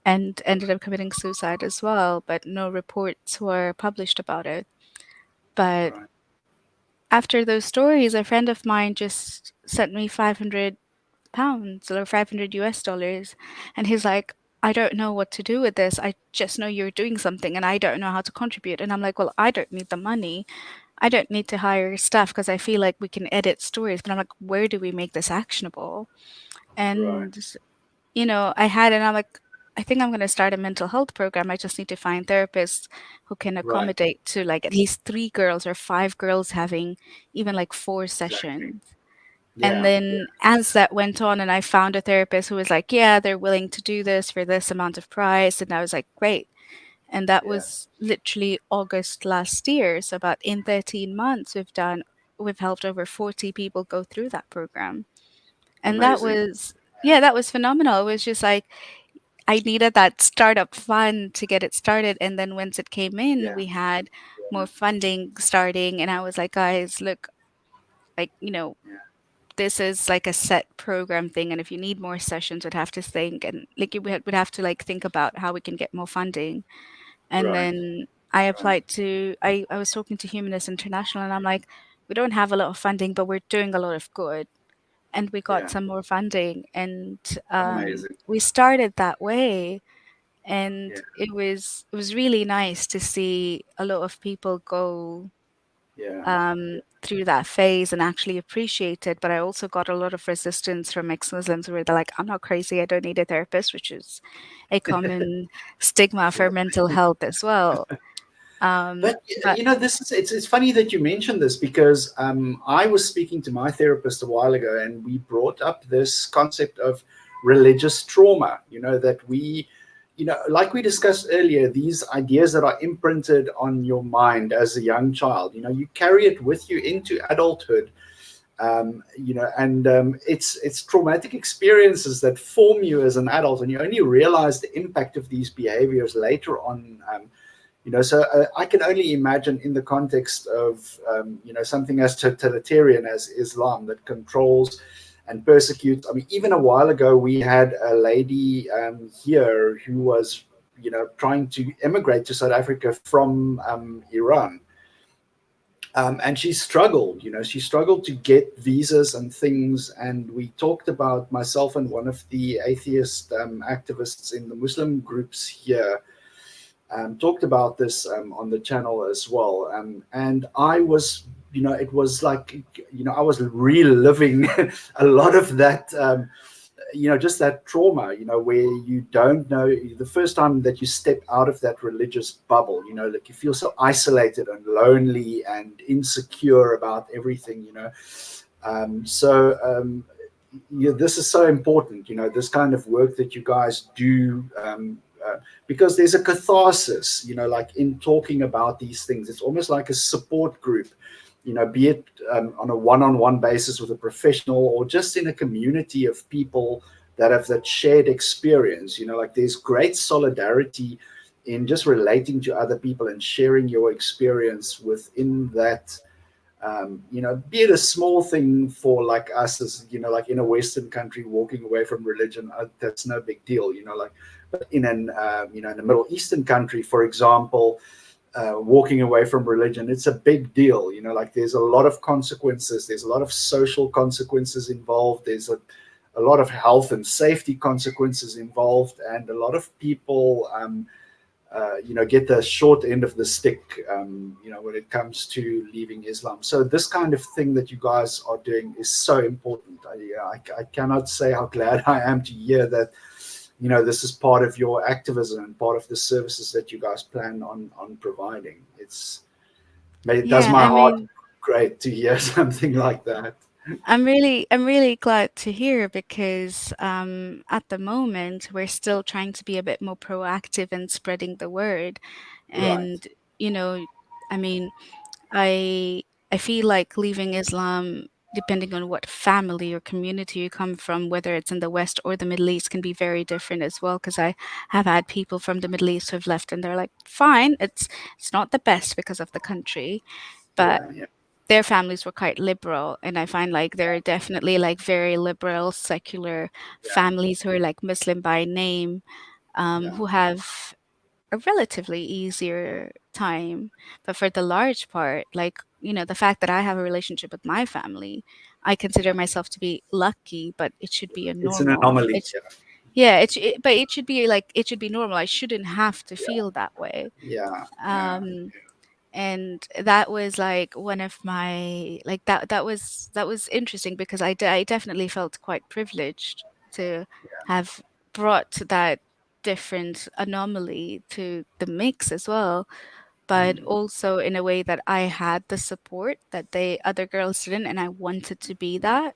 and ended up committing suicide as well, but no reports were published about it. But Right. after those stories, a friend of mine just sent me £500 or 500 US dollars. And he's like, I don't know what to do with this. I just know you're doing something and I don't know how to contribute. And I'm like, well, I don't need the money. I don't need to hire staff because I feel like we can edit stories. But I'm like, where do we make this actionable? Right. And, I had, and I'm like, I think I'm going to start a mental health program. I just need to find therapists who can Right. accommodate to like at least 3 girls or 5 girls having even like 4 sessions. Exactly. And Yeah. then as that went on, and I found a therapist who was like, yeah, they're willing to do this for this amount of price. And I was like, great. And that Yeah. was literally August last year. So about in 13 months, we've helped over 40 people go through that program. And that Amazing. was, yeah, that was phenomenal. It was just like, I needed that startup fund to get it started. And then once it came in, Yeah. we had Yeah. more funding starting. And I was like, guys, look, like, Yeah. this is like a set program thing. And if you need more sessions, we'd have to think and like we'd have to like think about how we can get more funding. And Right. then I was talking to Humanist International and I'm like, we don't have a lot of funding, but we're doing a lot of good. And we got Yeah. some more funding and Amazing. we started that way. Yeah. And it was really nice to see a lot of people go Yeah. through that phase and actually appreciate it. But I also got a lot of resistance from ex-Muslims where they're like, I'm not crazy, I don't need a therapist, which is a common stigma for mental health as well. But But this is it's funny that you mentioned this because I was speaking to my therapist a while ago, and we brought up this concept of religious trauma. That like we discussed earlier, these ideas that are imprinted on your mind as a young child. You carry it with you into adulthood. And it's traumatic experiences that form you as an adult, and you only realize the impact of these behaviors later on. So I can only imagine in the context of something as totalitarian as Islam that controls and persecutes. I mean, even a while ago we had a lady here who was trying to immigrate to South Africa from Iran. And she struggled to get visas and things. And we talked about, myself and one of the atheist activists in the Muslim groups here, talked about this on the channel as well. And I was, it was like, I was reliving a lot of that, just that trauma, where you don't know the first time that you step out of that religious bubble, like you feel so isolated and lonely and insecure about everything. This is so important, this kind of work that you guys do because there's a catharsis, like in talking about these things. It's almost like a support group, be it on a one-on-one basis with a professional or just in a community of people that have that shared experience. Like there's great solidarity in just relating to other people and sharing your experience within that. Be it a small thing for like us, as like in a Western country, walking away from religion, that's no big deal. Like, but in an in a Middle Eastern country, for example, walking away from religion, it's a big deal. Like there's a lot of consequences. There's a lot of social consequences involved. There's a lot of health and safety consequences involved, and a lot of people get the short end of the stick, when it comes to leaving Islam. So this kind of thing that you guys are doing is so important. I cannot say how glad I am to hear that, this is part of your activism and part of the services that you guys plan on providing. It does Yeah, my I heart mean, great to hear something like that. I'm really glad to hear because at the moment we're still trying to be a bit more proactive in spreading the word. Right. And you know, I mean, I I feel like leaving Islam, depending on what family or community you come from, whether it's in the West or the Middle East, can be very different as well. Because I have had people from the Middle East who have left, and they're like, "Fine, it's not the best because of the country, but." Yeah. Yeah. Their families were quite liberal, and I find like there are definitely like very liberal secular Yeah. families who are like Muslim by name, Yeah. who have a relatively easier time. But for the large part, like, the fact that I have a relationship with my family, I consider Yeah. myself to be lucky, but it should be a It's an normal. anomaly. Yeah, but it should be like, it should be normal. I shouldn't have to Yeah. feel that way. Yeah. Yeah. Um, and that was like one of my like that was interesting because I definitely felt quite privileged to have brought that different anomaly to the mix as well, but Mm. also in a way that I had the support that they other girls didn't, and I wanted to be that.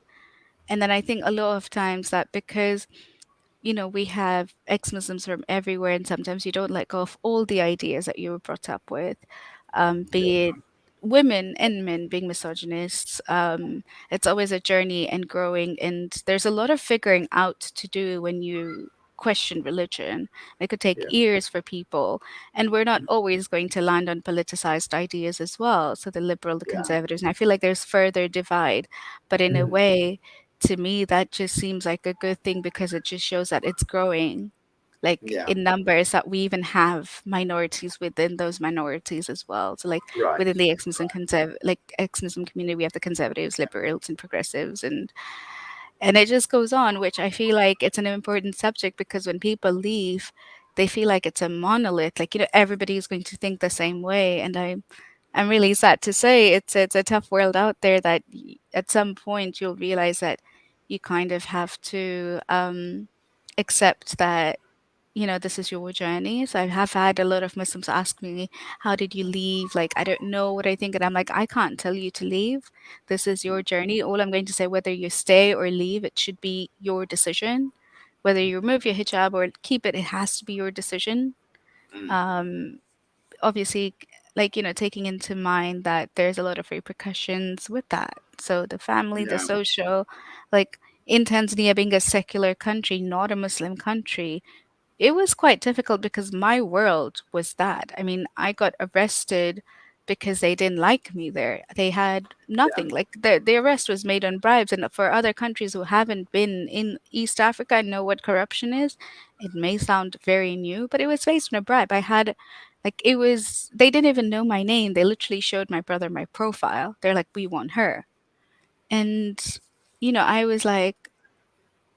And then I think a lot of times that because we have ex-Muslims from everywhere, and sometimes you don't let go of all the ideas that you were brought up with, be it women and men being misogynists. It's always a journey and growing, and there's a lot of figuring out to do when you question religion. It could take Yeah. years for people, and we're not always going to land on politicized ideas as well. So the liberal, the Yeah. conservatives, and I feel like there's further divide, but in a Mm. way to me that just seems like a good thing because it just shows that it's growing like Yeah. in numbers, that we even have minorities within those minorities as well. So like Right. within the ex-Muslim community, we have the conservatives, liberals, and progressives, and it just goes on, which I feel like it's an important subject because when people leave, they feel like it's a monolith, like everybody's going to think the same way. And I'm really sad to say it's a tough world out there that at some point you'll realize that you kind of have to accept that this is your journey. So I have had a lot of Muslims ask me, how did you leave? Like, I don't know what I think. And I'm like, I can't tell you to leave. This is your journey. All I'm going to say, whether you stay or leave, it should be your decision. Whether you remove your hijab or keep it, it has to be your decision. Mm. Um, Obviously, like, taking into mind that there's a lot of repercussions with that. So the family, the Yeah. social, like in Tanzania being a secular country, not a Muslim country, it was quite difficult because my world was that. I mean, I got arrested because they didn't like me there. They had Yeah. nothing. Like the arrest was made on bribes. And for other countries who haven't been in East Africa and know what corruption is, it may sound very new, but it was based on a bribe. I had like it was they didn't even know my name. They literally showed my brother my profile. They're like, "We want her." And I was like,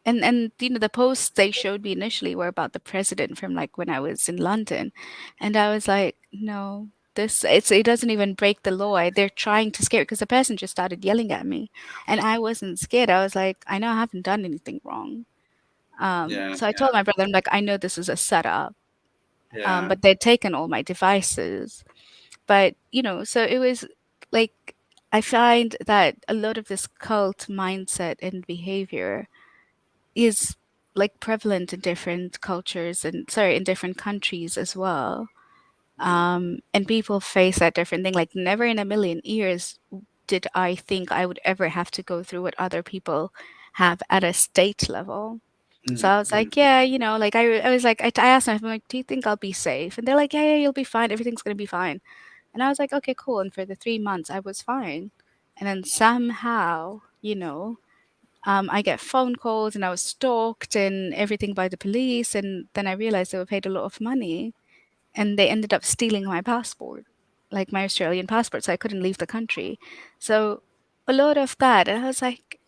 and the posts they showed me initially were about the president from like when I was in London, and I was like, no, it doesn't even break the law. They're trying to scare because the person just started yelling at me, and I wasn't scared. I was like, I know I haven't done anything wrong. Yeah. So I told my brother, I'm like, I know this is a setup, Yeah. but they'd taken all my devices. But so it was like I find that a lot of this cult mindset and behavior is like prevalent in different cultures and sorry, in different countries as well. And people face that different thing. Like never in a million years did I think I would ever have to go through what other people have at a state level. So mm, I was mm, like, yeah, like I was like, I asked them, I'm like, do you think I'll be safe? And they're like, yeah, you'll be fine. Everything's gonna be fine. And I was like, okay, cool. And for the 3 months, I was fine. And then somehow, I get phone calls and I was stalked and everything by the police. And then I realized they were paid a lot of money and they ended up stealing my passport, like my Australian passport. So I couldn't leave the country. So a lot of that. And I was like,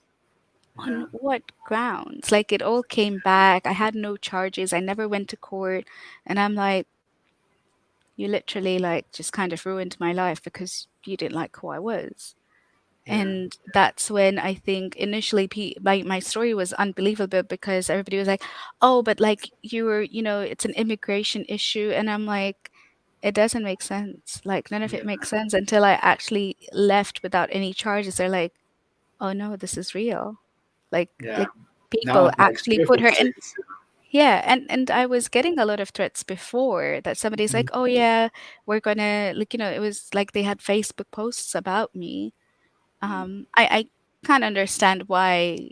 on yeah, what grounds? Like it all came back. I had no charges. I never went to court. And I'm like, you literally like just kind of ruined my life because you didn't like who I was. yeah, And that's when I think initially my story was unbelievable because everybody was like, oh, but like you were, it's an immigration issue. And I'm like, it doesn't make sense. Like none of it yeah, makes sense until I actually left without any charges. They're like, oh no, this is real. yeah. Like Now people it makes actually put perfect her in. sense. Yeah, and I was getting a lot of threats before that somebody's Mm, like, "Oh yeah, we're gonna like," it was like they had Facebook posts about me. mm, I can't understand why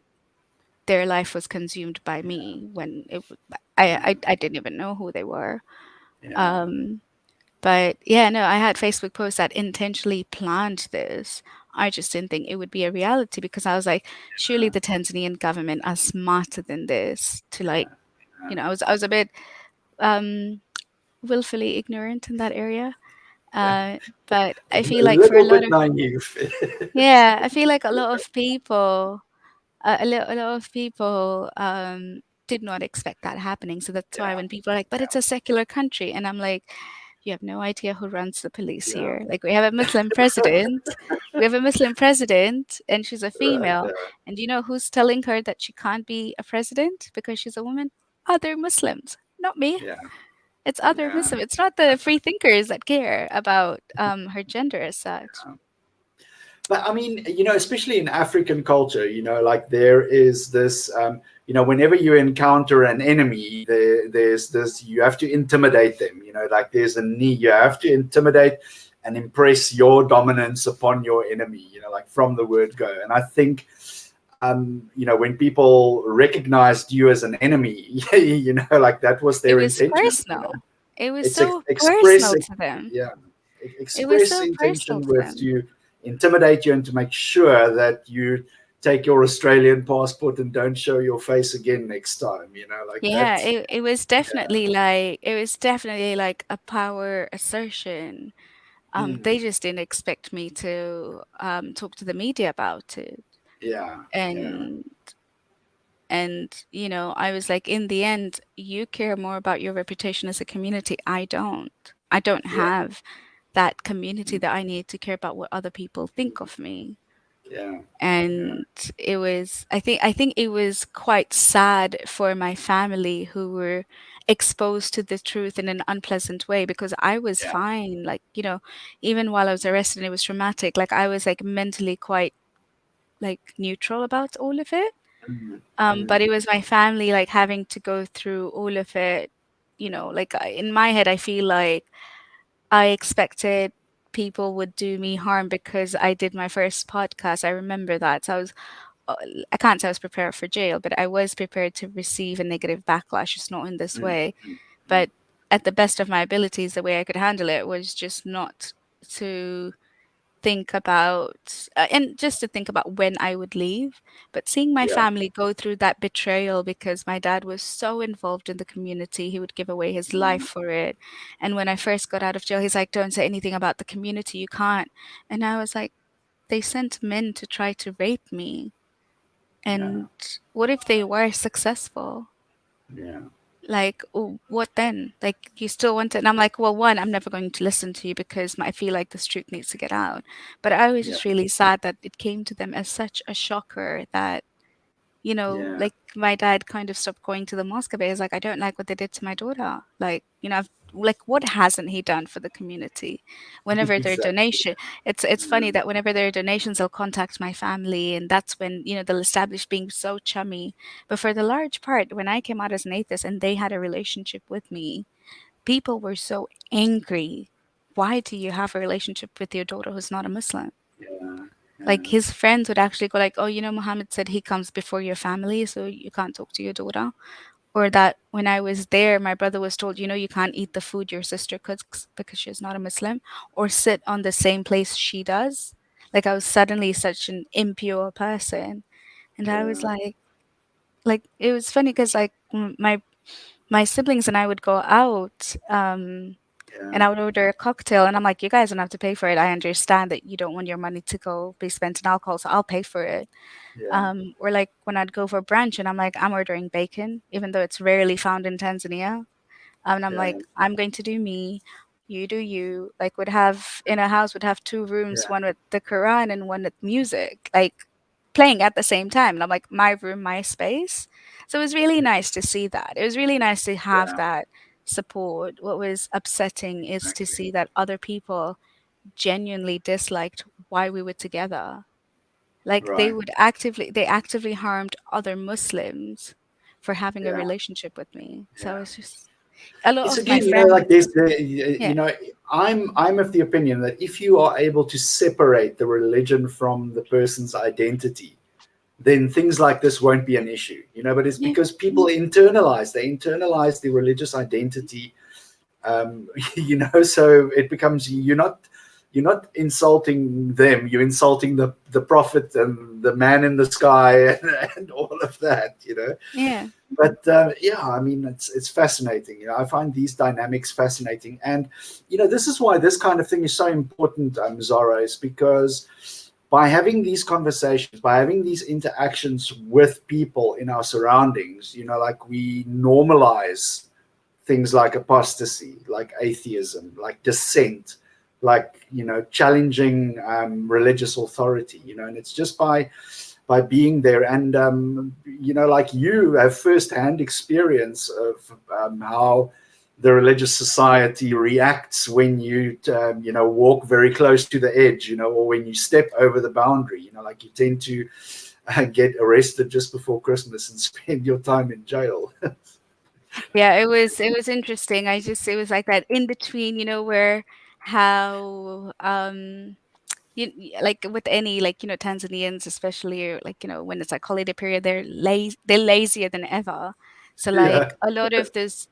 their life was consumed by me when I didn't even know who they were. yeah, Um, but yeah, no, I had Facebook posts that intentionally planned this. I just didn't think it would be a reality because I was like, surely the Tanzanian government are smarter than this to like, I was a bit um willfully ignorant in that area. yeah. Uh, but I A feel like for a little lot bit of naive. yeah, I feel like a lot of people, a lot of people did not expect that happening. So that's why Yeah, when people are like, "But it's a secular country," and I'm like, "You have no idea who runs the police yeah, here. Like we have a Muslim president." We have a Muslim president and she's a right, female. yeah, And you know who's telling her that she can't be a president because she's a woman? Other Muslims, not me. yeah, It's other yeah. Muslim. It's not the free thinkers that care about her gender as such. But I mean, especially in African culture, like there is this, whenever you encounter an enemy, there's this, you have to intimidate them, like there's a need, you have to intimidate and impress your dominance upon your enemy, like from the word go. And I think, when people recognized you as an enemy, like that was It their was intention, personal. It was it's so express, personal to them. yeah, It was express so personal intention to with them. to intimidate you and to make sure that you take your Australian passport and don't show your face again next time. Like Yeah, that. it was definitely like a power assertion. They Mm, just didn't expect me to talk to the media about it. yeah, yeah, And I was like, in the end, you care more about your reputation as a community. I don't. I don't yeah, have that community that I need to care about what other people think of me. yeah, yeah, And I think it was quite sad for my family who were exposed to the truth in an unpleasant way because I was yeah. fine. Like, even while I was arrested and it was traumatic, like I was like mentally quite like neutral about all of it. Mm, But mm, it was my family like having to go through all of it, like in my head, I feel like I expected people would do me harm because I did my first podcast. I remember that. So uh, I can't say I was prepared for jail, but I was prepared to receive a negative backlash, just not in this mm, way. mm, mm. But at the best of my abilities, the way I could handle it was just not to think about and just to think about when I would leave. But seeing my Yeah, family go through that betrayal because my dad was so involved in the community, he would give away his life mm, for it. And when I first got out of jail, he's like, don't say anything about the community, you can't. And I was like, they sent men to try to rape me. yeah, And what if they were successful? yeah, Like, what then? Like, you still want it? And I'm like, well, one, I'm never going to listen to you because I feel like this truth needs to get out. But I was yeah, just really sad that it came to them as such a shocker that, yeah, like my dad kind of stopped going to the mosque a bit. He's like, I don't like what they did to my daughter. Like, like what hasn't he done for the community? Whenever there are Exactly. donation, it's funny Mm, that whenever there are donations, they'll contact my family, and that's when they'll establish being so chummy. But for the large part, when I came out as an atheist and they had a relationship with me, people were so angry. Why do you have a relationship with your daughter who's not a Muslim? yeah, Like yeah, his friends would actually go like, "Oh, Muhammad said he comes before your family, so you can't talk to your daughter." Or that when I was there, my brother was told, you can't eat the food your sister cooks because she's not a Muslim, or sit on the same place she does. Like I was suddenly such an impure person, and I was yeah, like it was funny because like my siblings and I would go out, yeah, and I would order a cocktail, and I'm like, you guys don't have to pay for it. I understand that you don't want your money to go be spent in alcohol, so I'll pay for it. yeah, Or like when I'd go for brunch and I'm like, I'm ordering bacon, even though it's rarely found in Tanzania. And I'm yeah, like, I'm going to do me, you do you. Like would have in a house would have two rooms, yeah, one with the Quran and one with music, like playing at the same time. And I'm like, my room, my space. So it was really nice to see that. It was really nice to have yeah, that support. What was upsetting is to exactly. see that other people genuinely disliked why we were together. Like Right. they actively harmed other Muslims for having a Yeah, relationship with me. So yeah. it's just a lot It's of my again, friends. like this. Yeah. I'm of the opinion that if you are able to separate the religion from the person's identity, then things like this won't be an issue. But it's Yeah. because people internalize the religious identity. So it becomes you're not insulting them, you're insulting the prophet and the man in the sky and all of that. Yeah. But yeah, I mean, it's fascinating. I find these dynamics fascinating, and this is why this kind of thing is so important, Zara, is because by having these conversations, by having these interactions with people in our surroundings, like we normalize things like apostasy, like atheism, like dissent, like challenging religious authority. And it's just by being there, and like you have firsthand experience of how the religious society reacts when you walk very close to the edge, or when you step over the boundary. Like you tend to get arrested just before Christmas and spend your time in jail. Yeah, it was interesting. It was like that in between, where how like with any like Tanzanians especially, or like when it's like holiday period, they're lazier than ever. So Yeah, like a lot of this,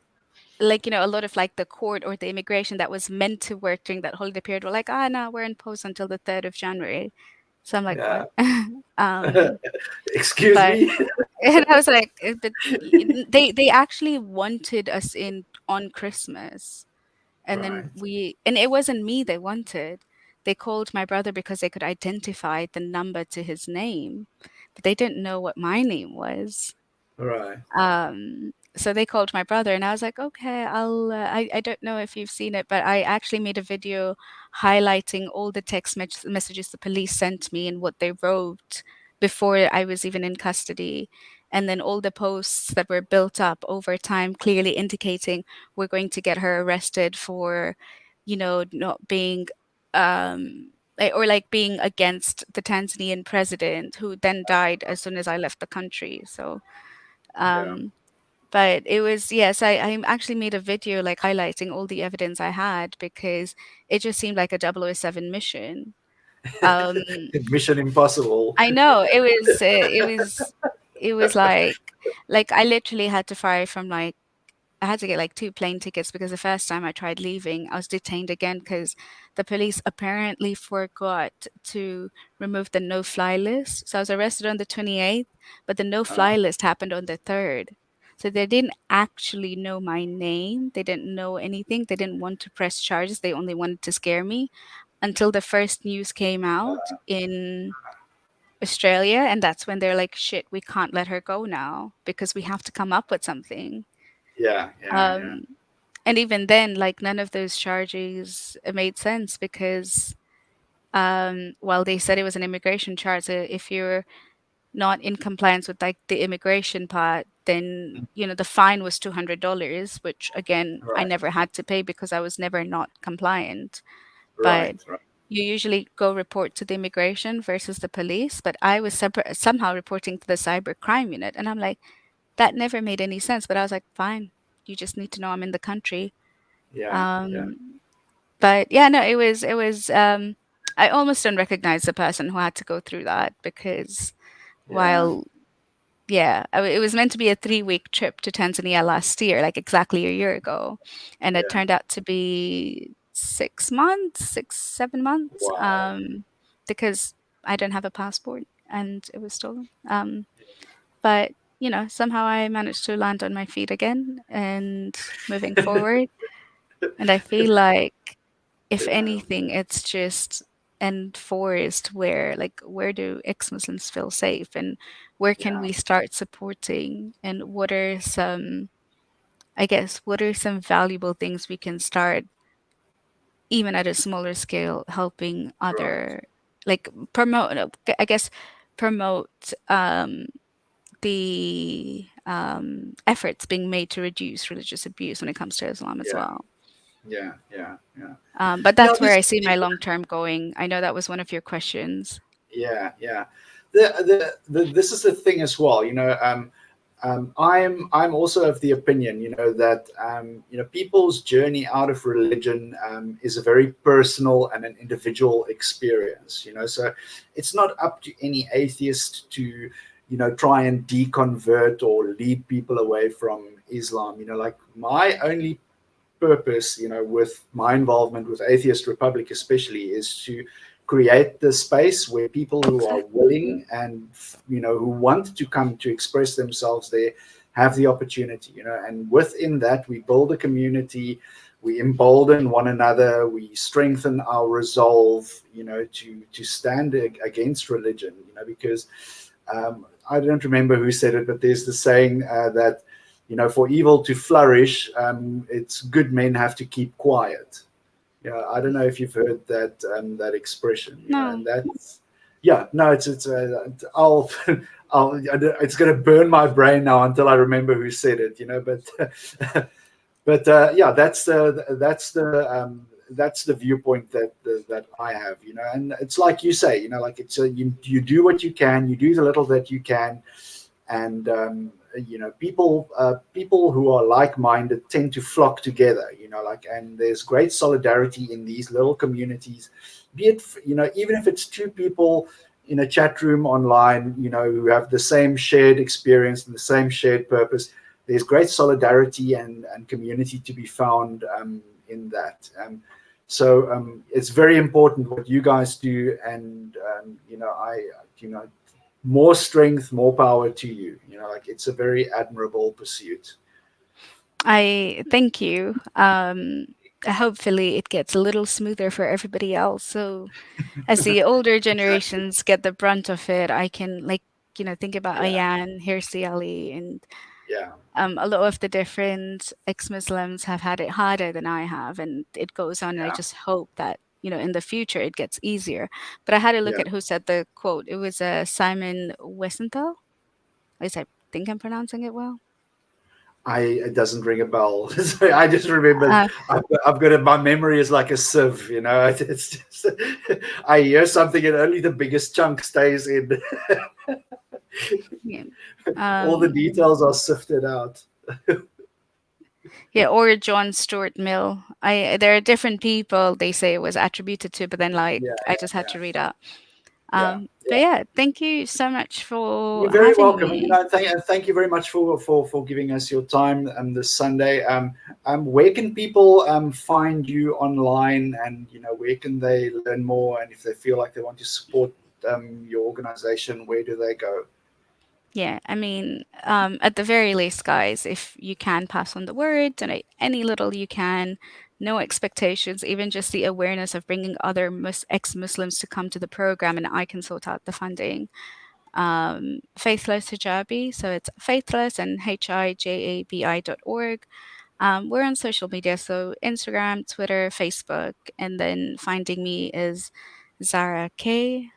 like a lot of like the court or the immigration that was meant to work during that holiday period were like, ah, no, we're in post until the 3rd of January. So I'm like, yeah. what? um Excuse but me. and I was like, but they actually wanted us in on Christmas, and then Right, and it wasn't me they wanted. They called my brother because they could identify the number to his name, but they didn't know what my name was. right. So they called my brother, and I was like, okay, I don't know if you've seen it, but I actually made a video highlighting all the messages the police sent me and what they wrote before I was even in custody. And then all the posts that were built up over time, clearly indicating we're going to get her arrested for, not being, or like being against the Tanzanian president, who then died as soon as I left the country. So, Yeah. um, but it was, yes, I actually made a video like highlighting all the evidence I had because it just seemed like a 007 mission. Um, Mission Impossible. I know it was like I literally had to fly from like I had to get like two plane tickets because the first time I tried leaving, I was detained again because the police apparently forgot to remove the no-fly list. So I was arrested on the 28th, but the no-fly list happened on the 3rd. So they didn't actually know my name. They didn't know anything. They didn't want to press charges. They only wanted to scare me until the first news came out in Australia. And that's when they're like, shit, we can't let her go now because we have to come up with something. Yeah, yeah, yeah. Um, and even then, like none of those charges made sense because while they said it was an immigration charge, if you're not in compliance with like the immigration part, then the fine was $200, which again I Right. never had to pay because I was never not compliant. But Right. Right. you usually go report to the immigration versus the police. But I was somehow reporting to the cyber crime unit, and I'm like, that never made any sense. But I was like, fine, you just need to know I'm in the country. Yeah. Yeah. Um, but yeah, no, it was. I almost don't recognize the person who had to go through that because Yeah. while yeah, it was meant to be a 3-week trip to Tanzania last year, like exactly a year ago, and it Yeah. turned out to be 6 months, 6, 7 months, Wow. because I didn't have a passport and it was stolen. But somehow I managed to land on my feet again and moving forward. And I feel like, if Yeah. anything, it's just enforced where do ex-Muslims feel safe and where can Yeah. we start supporting, and what are some valuable things we can start even at a smaller scale helping Right. other, like promote, I guess, promote the efforts being made to reduce religious abuse when it comes to Islam as Yeah. well. Yeah. Yeah. Yeah. But Yeah. that's where I see my long term going. I know that was one of your questions. Yeah. Yeah. This is the thing as well. I'm also of the opinion, that people's journey out of religion is a very personal and an individual experience. So it's not up to any atheist to try and deconvert or lead people away from Islam. Like my only purpose, with my involvement with Atheist Republic, especially, is to create the space where people who are willing and who want to come to express themselves there have the opportunity. And within that, we build a community, we embolden one another, we strengthen our resolve, to stand against religion. Because I don't remember who said it, but there's the saying that for evil to flourish, it's good men have to keep quiet. I don't know if you've heard that expression. And No. that's yeah, no, I'll it's gonna burn my brain now until I remember who said it. But but yeah, that's the viewpoint that I have. And it's like you say, like it's you do what you can, you do the little that you can, and people who are like-minded tend to flock together, like, and there's great solidarity in these little communities, be it even if it's two people in a chat room online, who have the same shared experience and the same shared purpose. There's great solidarity and community to be found in that. So it's very important what you guys do, and more strength, more power to you. Like it's a very admirable pursuit. I thank you. Hopefully, it gets a little smoother for everybody else. So, as the older Exactly. generations get the brunt of it, I can think about Yeah. Ayan, Hirsi Ali, and Yeah. a lot of the different ex-Muslims have had it harder than I have, and it goes on. And I Yeah. just hope that in the future it gets easier. But I had a look Yeah. at who said the quote. It was Simon Wiesenthal. At least I think I'm pronouncing it well. It doesn't ring a bell. So I just remember Uh, I've got my memory is like a sieve. It's just I hear something and only the biggest chunk stays in. yeah. All the Um, details are sifted out. Yeah, or John Stuart Mill. I There are different people they say it was attributed to, but then Yeah. I just had to read out. Yeah. But Yeah. yeah, thank you so much for You're very having welcome. me. Thank you very much for giving us your time this Sunday. Where can people find you online, and where can they learn more? And if they feel like they want to support your organization, where do they go? Yeah, I mean, at the very least, guys, if you can pass on the word, donate any little you can, no expectations, even just the awareness of bringing other ex-Muslims to come to the program, and I can sort out the funding. Faithless Hijabi, so it's Faithless and hijabi.org. We're on social media, so Instagram, Twitter, Facebook, and then finding me is Zara Kay.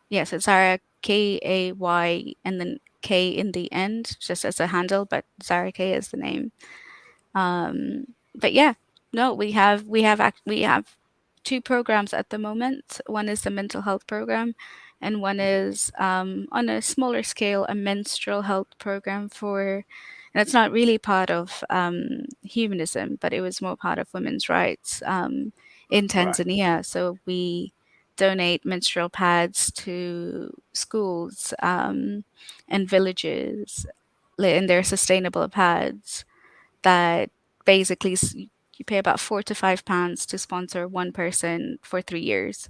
Yes, it's Zara Kay and then K in the end, just as a handle, but Zara Kay is the name. But yeah, no, we have two programs at the moment. One is the mental health program, and one is on a smaller scale a menstrual health program for. And it's not really part of humanism, but it was more part of women's rights in Right. Tanzania. So we donate menstrual pads to schools and villages, and they're sustainable pads that basically you pay about £4 to £5 to sponsor one person for 3 years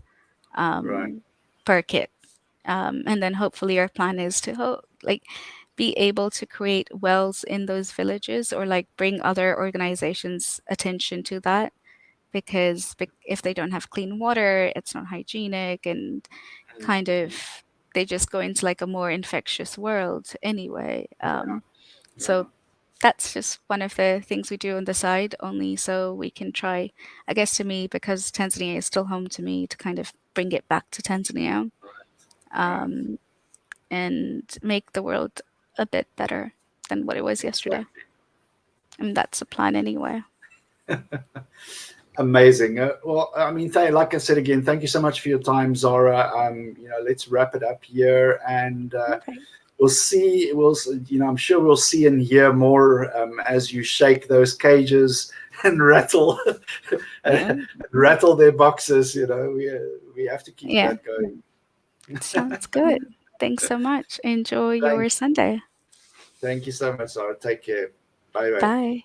Right. per kit. And then hopefully our plan is to like be able to create wells in those villages, or like bring other organizations attention to that, because if they don't have clean water, it's not hygienic, and kind of they just go into like a more infectious world anyway. Yeah. So that's just one of the things we do on the side, only so we can try, I guess, to me, because Tanzania is still home to me, to kind of bring it back to Tanzania, Right. um, and make the world a bit better than what it was yesterday. Exactly. And that's the plan anyway. Amazing. Well, I mean, like I said again, thank you so much for your time, Zara. Let's wrap it up here, and All right. we'll see. I'm sure we'll see and hear more as you shake those cages and rattle, Yeah. rattle their boxes. We have to keep Yeah. that going. Sounds good. Thanks so much. Enjoy your Thank, Sunday. thank you so much, Zara. Take care. Bye bye. Bye.